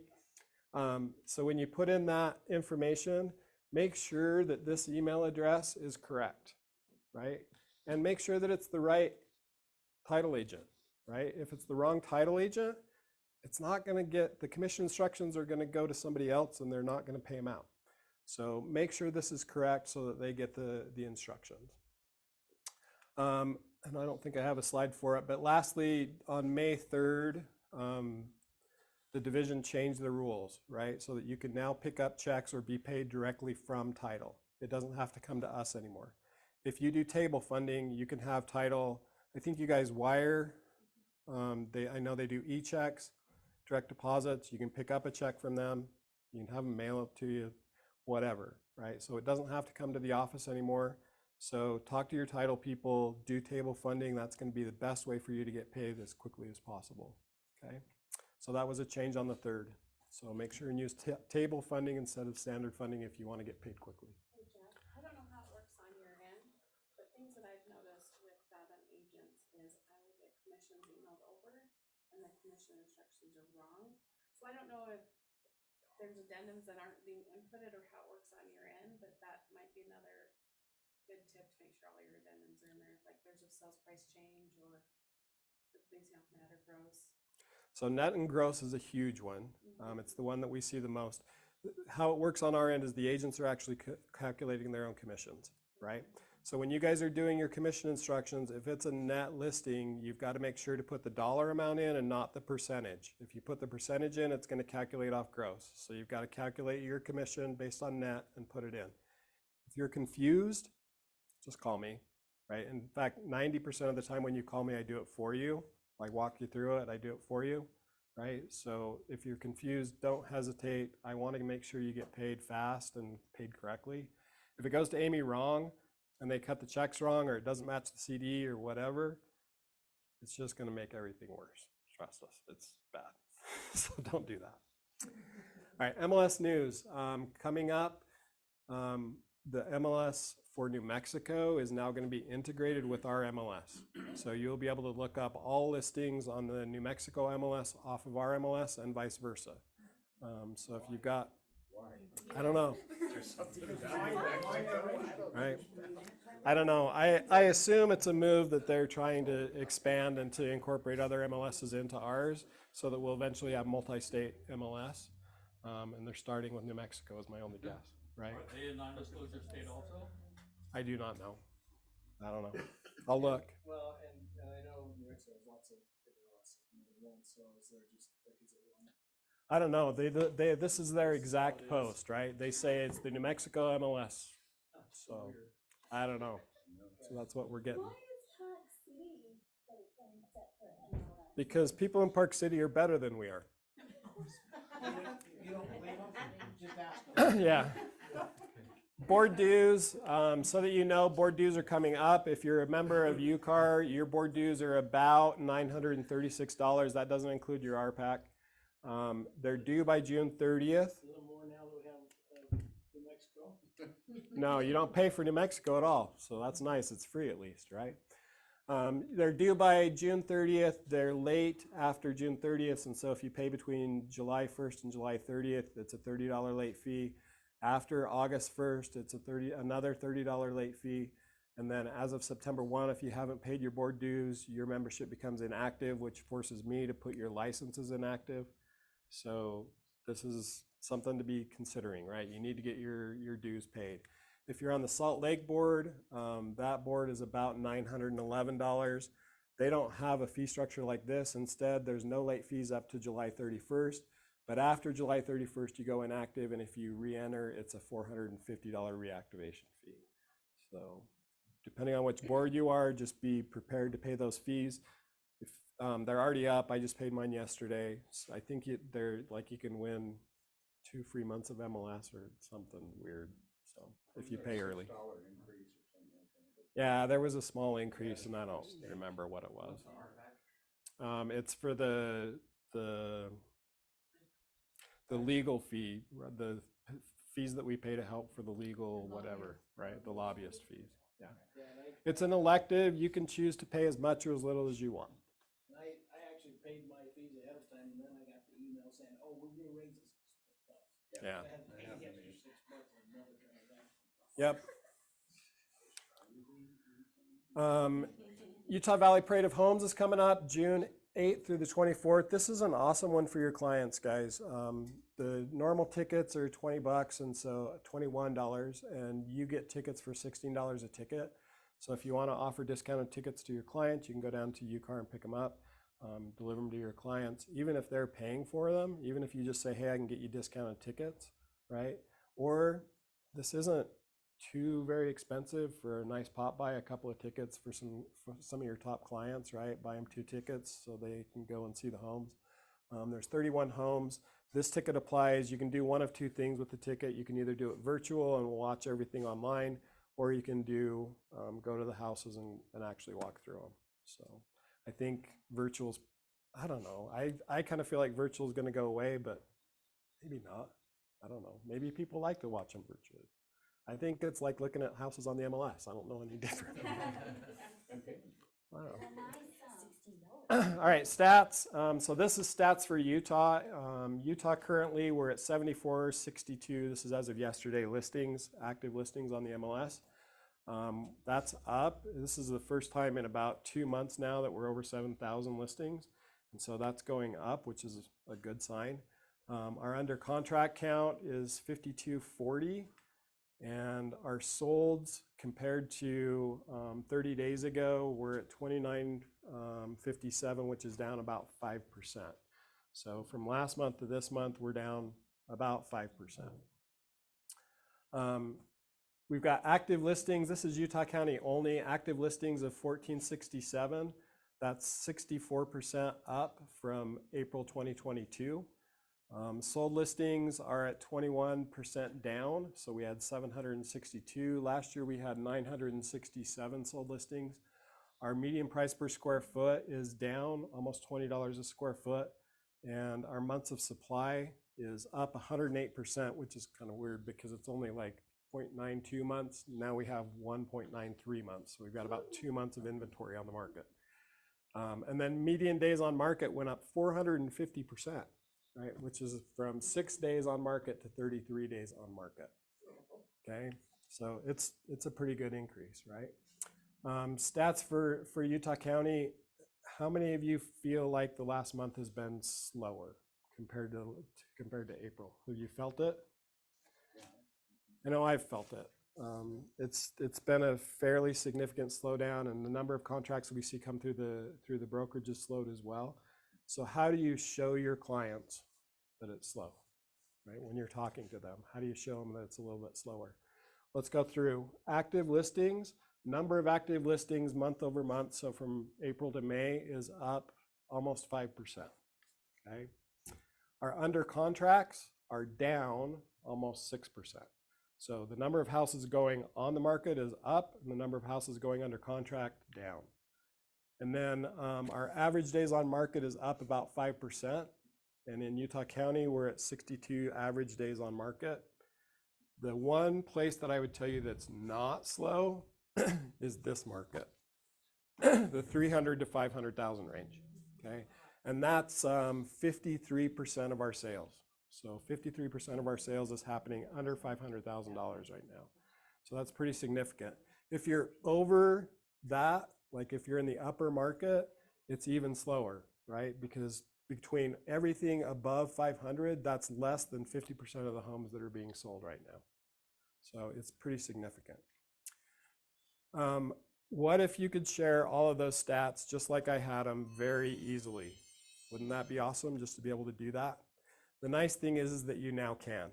So when you put in that information, make sure that this email address is correct, right? And make sure that it's the right title agent. Right? If it's the wrong title agent, it's not going to get, the commission instructions are going to go to somebody else and they're not going to pay them out. So make sure this is correct so that they get the instructions. And I don't think I have a slide for it, but lastly, on May 3rd, the division changed the rules, right? So that you can now pick up checks or be paid directly from title. It doesn't have to come to us anymore. If you do table funding, you can have title, I think you guys wire. I know they do e-checks, direct deposits. You can pick up a check from them. You can have them mail it to you, whatever, right? So it doesn't have to come to the office anymore. So talk to your title people, do table funding. That's going to be the best way for you to get paid as quickly as possible, okay? So that was a change on the 3rd. So make sure and use table funding instead of standard funding if you want to get paid quickly. Hey Jeff, I don't know how it works on your end, but things that I've noticed with Fathom agents is I will get commissions emailed over and the commission instructions are wrong. So I don't know if there's addendums that aren't being inputted or how it works on your end, but that might be another good tip to make sure all your addendums are in there. Like there's a sales price change or the basing off net or gross. So net and gross is a huge one. It's the one that we see the most. How it works on our end is the agents are actually calculating their own commissions, right? So when you guys are doing your commission instructions, if it's a net listing, you've got to make sure to put the dollar amount in and not the percentage. If you put the percentage in, it's going to calculate off gross. So you've got to calculate your commission based on net and put it in. If you're confused, just call me, right? In fact, 90% of the time when you call me, I do it for you. I walk you through it, I do it for you, right? So if you're confused, don't hesitate. I want to make sure you get paid fast and paid correctly. If it goes to Amy wrong, and they cut the checks wrong, or it doesn't match the CD or whatever, it's just going to make everything worse. Trust us, it's bad. So don't do that. All right, MLS news coming up. The MLS for New Mexico is now going to be integrated with our MLS. So you'll be able to look up all listings on the New Mexico MLS off of our MLS and vice versa. So if you've got, I don't know. Right? I don't know. I assume it's a move that they're trying to expand and to incorporate other MLSs into ours so that we'll eventually have multi-state MLS. And they're starting with New Mexico is my only guess, right? Are they a non-disclosure state also? I do not know. I don't know. I'll look. Well, and I know New Mexico has lots of different LSs more than one, so is there just like, is it one? I don't know. This is their exact post, right? They say it's the New Mexico MLS. So I don't know. So that's what we're getting. Why is Park City open separate MLS? Because people in Park City are better than we are. You don't believe them? Just ask them. Yeah. Board dues, so that you know, board dues are coming up. If you're a member of UCAR, your board dues are about $936. That doesn't include your RPAC. They're due by June 30th. A little more now that we have New Mexico. No, you don't pay for New Mexico at all. So that's nice. It's free at least, right? They're due by June 30th. They're late after June 30th. And so if you pay between July 1st and July 30th, it's a $30 late fee. After August 1st, it's another $30 late fee. And then as of September 1, if you haven't paid your board dues, your membership becomes inactive, which forces me to put your licenses inactive. So this is something to be considering, right? You need to get your dues paid. If you're on the Salt Lake board, that board is about $911. They don't have a fee structure like this. Instead, there's no late fees up to July 31st. But after July 31st, you go inactive, and if you re-enter, it's a $450 reactivation fee. So depending on which board you are, just be prepared to pay those fees. They're already up. I just paid mine yesterday. I think they're like you can win 2 free months of MLS or something weird. So if you pay early. Yeah, there was a small increase, and I don't remember what it was. It's for the legal fee, the fees that we pay to help for the legal whatever, right? The lobbyist fees. Yeah. It's an elective. You can choose to pay as much or as little as you want. And I actually paid my fees ahead of time, and then I got the email saying, oh, we're gonna raise this stuff. Yeah. I had to pay the extra 6 months on another transaction. Yep. Utah Valley Parade of Homes is coming up June 8th through the 24th. This is an awesome one for your clients, guys. The normal tickets are $20 and so $21, and you get tickets for $16 a ticket. So if you want to offer discounted tickets to your clients, you can go down to UCAR and pick them up, deliver them to your clients, even if they're paying for them, even if you just say, hey, I can get you discounted tickets, right? Or this isn't too very expensive for a nice pop by, a couple of tickets for some of your top clients, right? Buy them 2 tickets so they can go and see the homes. There's 31 homes. This ticket applies. You can do one of 2 things with the ticket. You can either do it virtual and watch everything online, or you can do go to the houses and actually walk through them. So I think virtual's, I don't know. I kind of feel like virtual is going to go away, but maybe not. I don't know. Maybe people like to watch them virtually. I think it's like looking at houses on the MLS. I don't know any different. Wow. All right, stats. So this is stats for Utah. Utah currently, we're at 7462. This is as of yesterday listings, active listings on the MLS. That's up. This is the first time in about 2 months now that we're over 7,000 listings. And so that's going up, which is a good sign. Our under contract count is 5240. And our solds compared to 30 days ago, we're at 2957, which is down about 5%. So from last month to this month, we're down about 5%. We've got active listings. This is Utah County only. Active listings of 1467. That's 64% up from April 2022. Sold listings are at 21% down, so we had 762. Last year we had 967 sold listings. Our median price per square foot is down almost $20 a square foot, and our months of supply is up 108%, which is kind of weird because it's only like 0.92 months. Now we have 1.93 months, so we've got about 2 months of inventory on the market. And then median days on market went up 450%. Right, which is from 6 days on market to 33 days on market. Okay, so it's a pretty good increase, right? Stats for Utah County. How many of you feel like the last month has been slower compared to April? Have you felt it? I know I've felt it. It's been a fairly significant slowdown, and the number of contracts that we see come through the brokerage has slowed as well. So how do you show your clients that it's slow, right? When you're talking to them, how do you show them that it's a little bit slower? Let's go through active listings. Number of active listings month over month. So from April to May is up almost 5%, okay? Our under contracts are down almost 6%. So the number of houses going on the market is up, and the number of houses going under contract down. And then our average days on market is up about 5%. And in Utah County, we're at 62 average days on market. The one place that I would tell you that's not slow is this market, the 300 to 500,000 range, okay? And that's 53% of our sales. So 53% of our sales is happening under $500,000 right now. So that's pretty significant. If you're over that, like if you're in the upper market, it's even slower, right? Because between everything above 500, that's less than 50% of the homes that are being sold right now. So it's pretty significant. What if you could share all of those stats just like I had them very easily? Wouldn't that be awesome just to be able to do that? The nice thing is that you now can.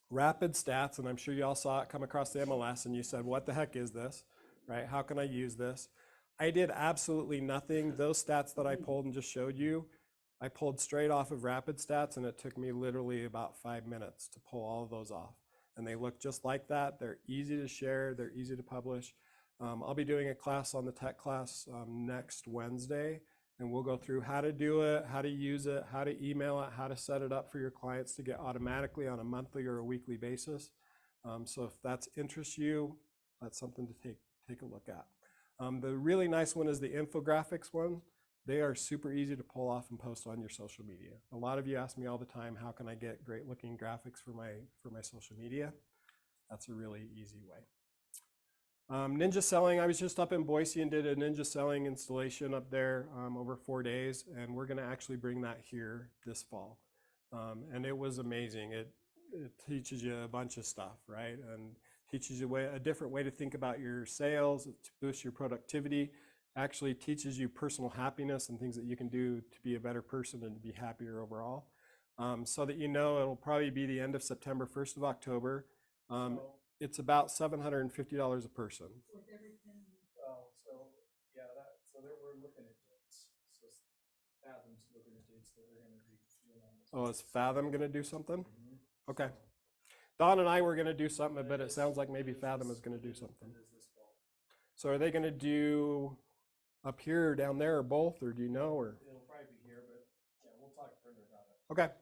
Rapid stats, and I'm sure you all saw it come across the MLS and you said, what the heck is this, right? How can I use this? I did absolutely nothing. Those stats that I pulled and just showed you, I pulled straight off of Rapid Stats, and it took me literally about 5 minutes to pull all of those off. And they look just like that. They're easy to share. They're easy to publish. I'll be doing a class on the tech class next Wednesday, and we'll go through how to do it, how to use it, how to email it, how to set it up for your clients to get automatically on a monthly or a weekly basis. So if that interests you, that's something to take a look at. The really nice one is the infographics one. They are super easy to pull off and post on your social media. A lot of you ask me all the time, how can I get great looking graphics for my social media? That's a really easy way. Ninja Selling, I was just up in Boise and did a Ninja Selling installation up there over 4 days, and we're gonna actually bring that here this fall. And it was amazing. It teaches you a bunch of stuff, right? And teaches you a different way to think about your sales, to boost your productivity, actually teaches you personal happiness and things that you can do to be a better person and to be happier overall. So that you know, it'll probably be the end of September, 1st of October. It's about $750 a person. With everything, oh, so, yeah, so we're looking at dates. So Fathom's looking at dates that they're gonna be doing on this. Oh, is Fathom gonna do something? Okay. Don and I were gonna do something, but it sounds like maybe Fathom is gonna do something. So are they gonna do up here or down there or both, or do you know, or? It'll probably be here, but yeah, we'll talk further about it. Okay.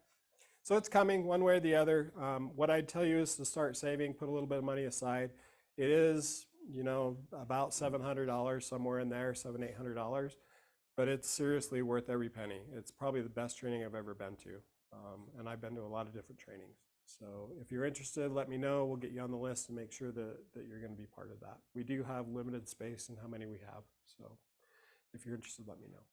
So it's coming one way or the other. What I'd tell you is to start saving, put a little bit of money aside. It is, you know, about $700 somewhere in there, $700, $800, but it's seriously worth every penny. It's probably the best training I've ever been to. And I've been to a lot of different trainings. So if you're interested, let me know. We'll get you on the list and make sure that you're going to be part of that. We do have limited space in how many we have. So if you're interested, let me know.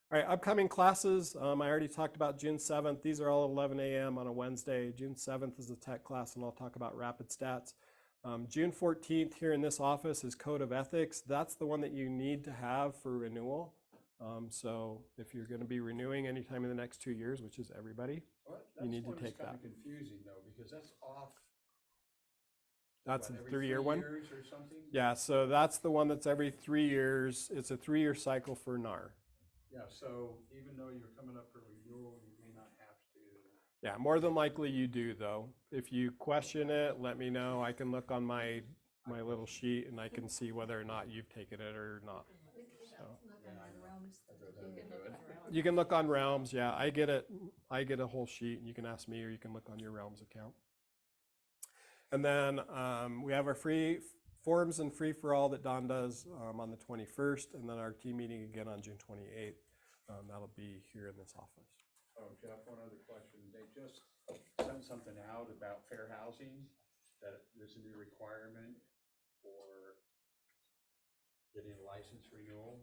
All right, upcoming classes. I already talked about June 7th. These are all 11 a.m. on a Wednesday. June 7th is the tech class, and I'll talk about Rapid Stats. June 14th here in this office is Code of Ethics. That's the one that you need to have for renewal. So if you're going to be renewing anytime in the next 2 years, which is everybody, you need to take that. That's confusing though, because that's off. That's what, the every 3-year one? years or something? Yeah, so that's the one that's every 3 years. It's a 3-year cycle for NAR. Yeah, so even though you're coming up for renewal, you may not have to. Yeah, more than likely you do though. If you question it, let me know. I can look on my little sheet and I can see whether or not you've taken it or not. So. You can look on Realms, yeah. I get a whole sheet, and you can ask me or you can look on your Realms account. And then we have our free forums and free for all that Don does on the 21st, and then our team meeting again on June 28th. That'll be here in this office. Oh, Jeff, one other question. They just sent something out about fair housing, that there's a new requirement for getting a license renewal.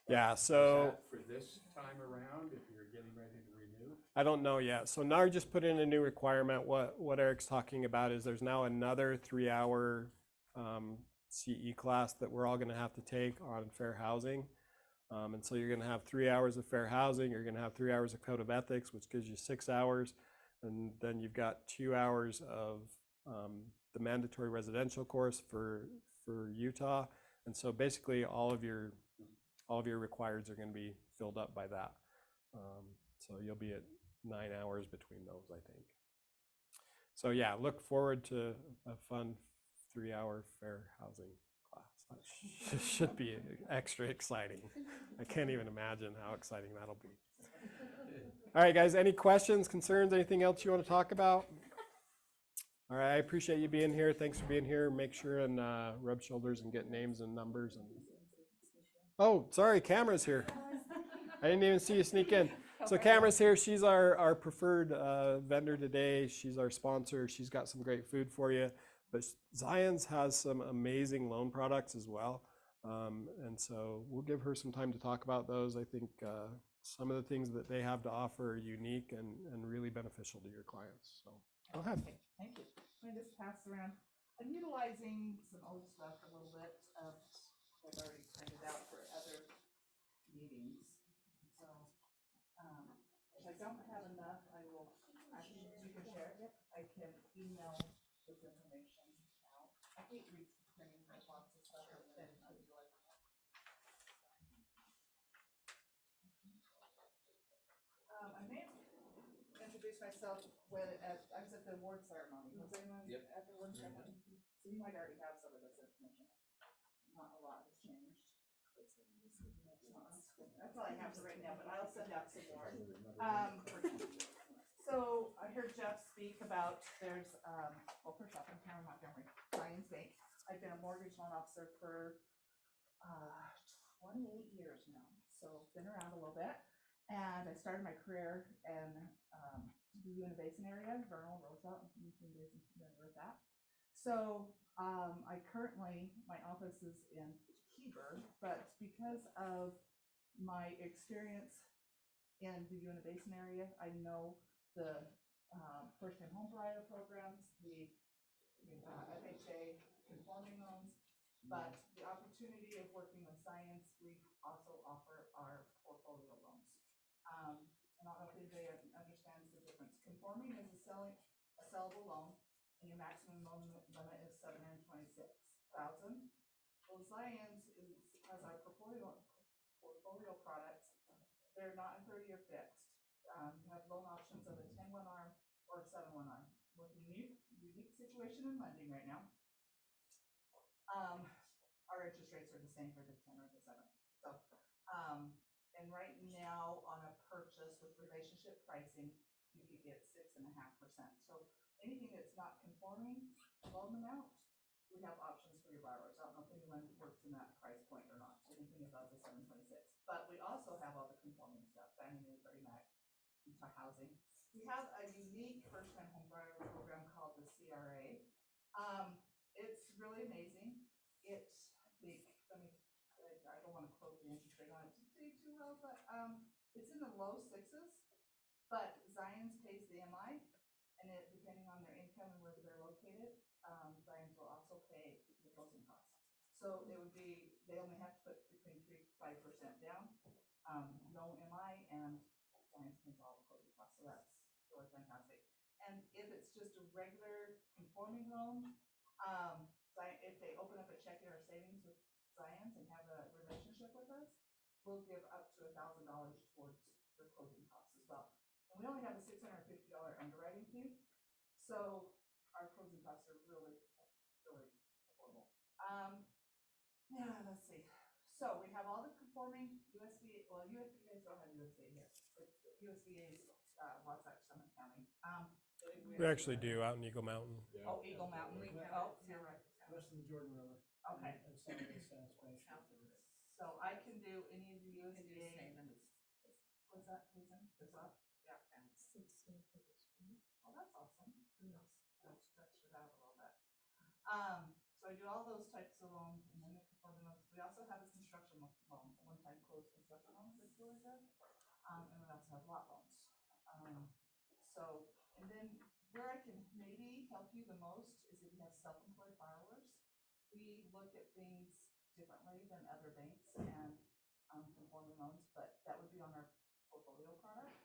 Yeah, so. Is that for this time around, if you're getting ready to renew? I don't know yet. So NAR just put in a new requirement. What Eric's talking about is there's now another 3-hour CE class that we're all going to have to take on fair housing. And so you're going to have 3 hours of fair housing. You're going to have 3 hours of code of ethics, which gives you 6 hours. And then you've got 2 hours of the mandatory residential course for Utah. And so basically all of your requireds are going to be filled up by that. So you'll be at 9 hours between those, I think. So yeah, look forward to a fun 3-hour fair housing class. That should be extra exciting. I can't even imagine how exciting that'll be. All right, guys, any questions, concerns, anything else you want to talk about? All right, I appreciate you being here. Thanks for being here. Make sure and rub shoulders and get names and numbers. Oh, sorry, Camera's here. I didn't even see you sneak in. So Camera's here. She's our preferred vendor today. She's our sponsor. She's got some great food for you. But Zions has some amazing loan products as well. And so we'll give her some time to talk about those. I think some of the things that they have to offer are unique and really beneficial to your clients. So go ahead. Okay, thank you. I'm going to just pass around. I'm utilizing some old stuff a little bit. I've already printed out for other meetings. So if I don't have enough, you can share it. I can email this information out. I hate reprinting lots of stuff and then introduce myself I was at the award ceremony. Was anyone Yep. at the award ceremony? So you might already have some of this information. Not a lot has changed. That's all I have for right now, but I'll send out some more. So I heard Jeff speak about well, first off, I'm Karen Montgomery, Zions Bank. I've been a mortgage loan officer for 28 years now, so been around a little bit. And I started my career in the Uinta Basin area, Vernal, Roosevelt, and with that. So I currently, my office is in Heber, but because of my experience in the Uinta Basin area, I know the first-time home buyer programs, the FHA conforming loans, but the opportunity of working with Zions, we also offer our portfolio loans. I don't know if anybody understands the difference. Conforming is a sellable loan, and your maximum loan limit is $726,000. Well, Zions has our portfolio products. They're not in 30-year fixed. You have loan options of a 10-1 arm or a 7-1 arm. With the unique situation in lending right now, our interest rates are the same for the 10 or the 7. So, and right now on a purchase with relationship pricing, you could get 6.5%. So anything that's not conforming loan amount, we have options for your borrowers. I don't know if anyone works in that price point or not, anything above the 726. But we also have all the conforming stuff, Fannie Mae, Freddie Mac, into housing. We have a unique first-time home buyer program called the CRA. It's really amazing. I don't want to quote the interest rate on it too well, but it's in the low 6s. But Zions pays the MI, and depending on their income and where they're located, Zions will also pay the closing costs. So it would be, they only have to put between 3 to 5% down, no MI, and Zions pays all the closing costs. So that's really fantastic. And if it's just a regular conforming loan, if they open up a checking or savings with Zions and have a relationship with us, we'll give up to $1,000 towards their closing costs as well. And we only have a $650 underwriting fee, so our closing costs are really, really affordable. Yeah, let's see. So we have all the conforming USDA. Well, USDA don't have USDA here. It's USDA's Wasatch Summit County. We actually do out in Eagle Mountain. Oh, Eagle Mountain. Oh, you're right. West of the Jordan River. Okay. And south of the South Bay. So I can do any of the USDA. What's that, Susan? As well? Yeah. Oh, that's awesome. I'll stretch it out a little bit. So I do all those types of loans, and then the conforming loans. We also have a construction loan, one-time closed construction loan that's really good. And we also have lot loans. So, and then where I can maybe help you the most is if you have self-employed borrowers. We look at things differently than other banks and conforming loans, but that would be on our portfolio product.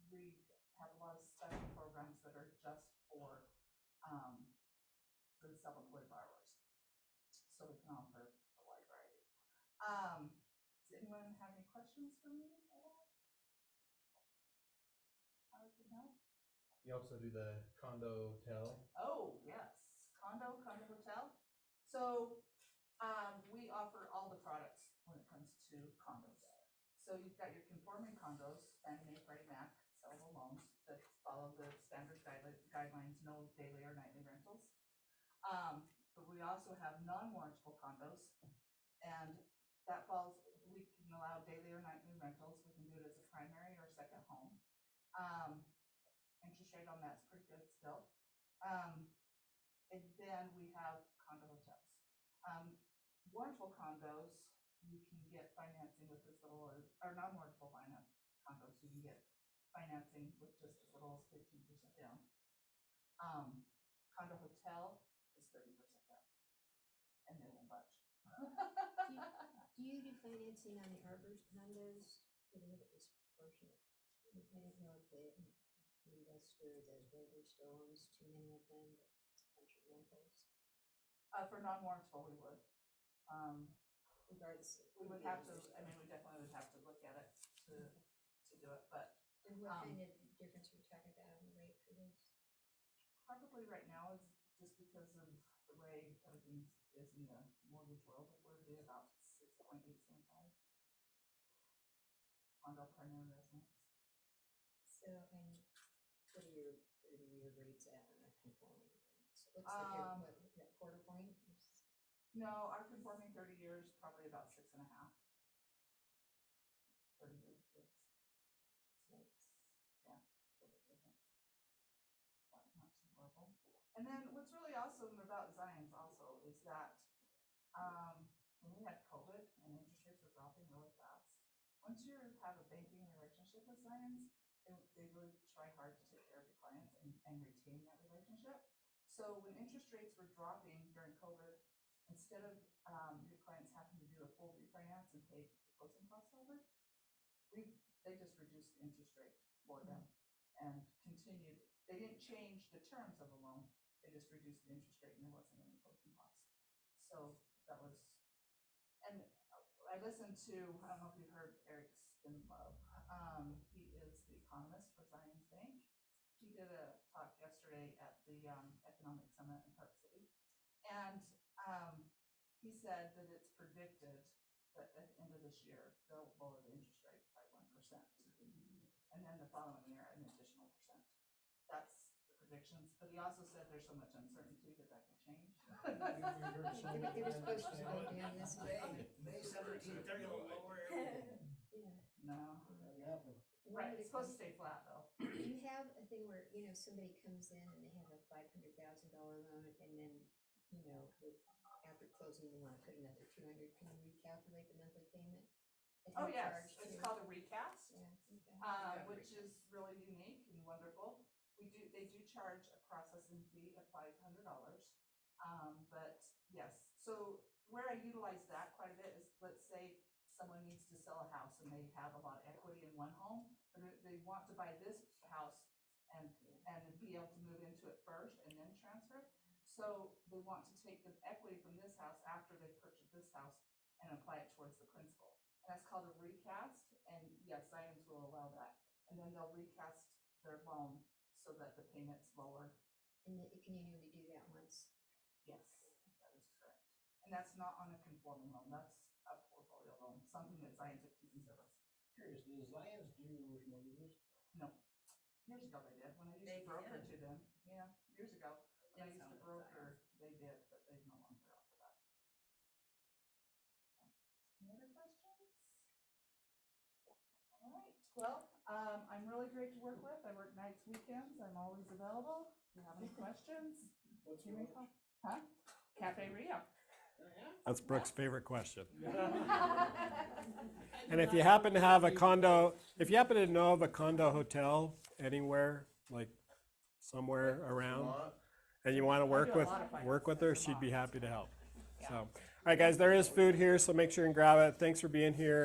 We have a lot of special programs that are just for the self-employed borrowers. So we can offer a wide variety. Does anyone have any questions for me at all? How I can help? You also do the condo hotel. Oh, yes, condo hotel. So we offer all the products when it comes to condos. So you've got your conforming condos, Fannie Mae, Freddie Mac, sellable loans that follow the standard guidelines, no daily or nightly rentals. But we also have non-warrantable condos, and that falls, we can allow daily or nightly rentals. We can do it as a primary or second home. Interest rate on that's pretty good still. And then we have condo hotels. Warrantable condos, you can get financing with as little as, or non-warrantable condos, you can get financing with just as little as 15% down. Condo hotel is 30% down, and they won't budge. Do you do financing on the Arbors condos? Or do you have it disproportionate? I don't know if the investor, the builder still owns too many of them, but it's a bunch of rentals. For non-warrantable, we would. Regardless. We would have to, I mean, we definitely would have to look at it to do it, but. And what kind of difference we're talking about on the rate for this? Probably right now is just because of the way everything is in the mortgage world, that we're due about 6.875. Condo primary residence. So, and what are your 30-year rates at on a conforming? So what's the difference, what, that quarter point? No, our conforming 30 years, probably about 6.5. 30 years. So it's, yeah, a little bit different. But not too horrible. And then what's really awesome about Zion's also is that when we had COVID and interest rates were dropping really fast, once you have a banking relationship with Zion's, they really try hard to take care of your clients and retain that relationship. So when interest rates were dropping during COVID, instead of your clients having to do a full refinance and pay the closing costs over, they just reduced the interest rate for them and continued. They didn't change the terms of the loan. They just reduced the interest rate and there wasn't any closing costs. So that was, and I listened to, I don't know if you've heard Eric Spinlove. He is the economist for Zion's Bank. He did a talk yesterday at the Economic Summit in Park City. And he said that it's predicted that at the end of this year, they'll lower the interest rate by 1%. And then the following year, an additional percent. That's the predictions. But he also said there's so much uncertainty that could change. They were supposed to go down this way. May 17th, they're gonna lower everything. No. Nothing. Right, it's supposed to stay flat though. Do you have a thing where, you know, somebody comes in and they have a $500,000 loan and then, you know, after closing, you want to put another 200, can you recalculate the monthly payment? Oh yes, it's called a recast, Yeah, okay. which is really unique and wonderful. They do charge a processing fee of $500. But yes, so where I utilize that quite a bit is, let's say someone needs to sell a house and they have a lot of equity in one home, but they want to buy this house and be able to move into it first and then transfer. So they want to take the equity from this house after they purchase this house and apply it towards the principal. And that's called a recast. And yes, Zion's will allow that. And then they'll recast their loan so that the payment's lower. And can you only do that once? Yes, that is correct. And that's not on a conforming loan. That's a portfolio loan, something that Zion's have to consider. Curious, does Zion's do reverse mortgages? No. Years ago they did, when I used to broker to them. Yeah, years ago. When I used to broker, they did, but they no longer offer that. Any other questions? All right, well, I'm really great to work with. I work nights, weekends. I'm always available. If you have any questions, give me a call. Huh? Cafe Rio. That's Brooke's favorite question. And if you happen to have a condo, if you happen to know of a condo hotel anywhere, like somewhere around, and you want to work with her, she'd be happy to help. So, all right, guys, there is food here, so make sure and grab it. Thanks for being here.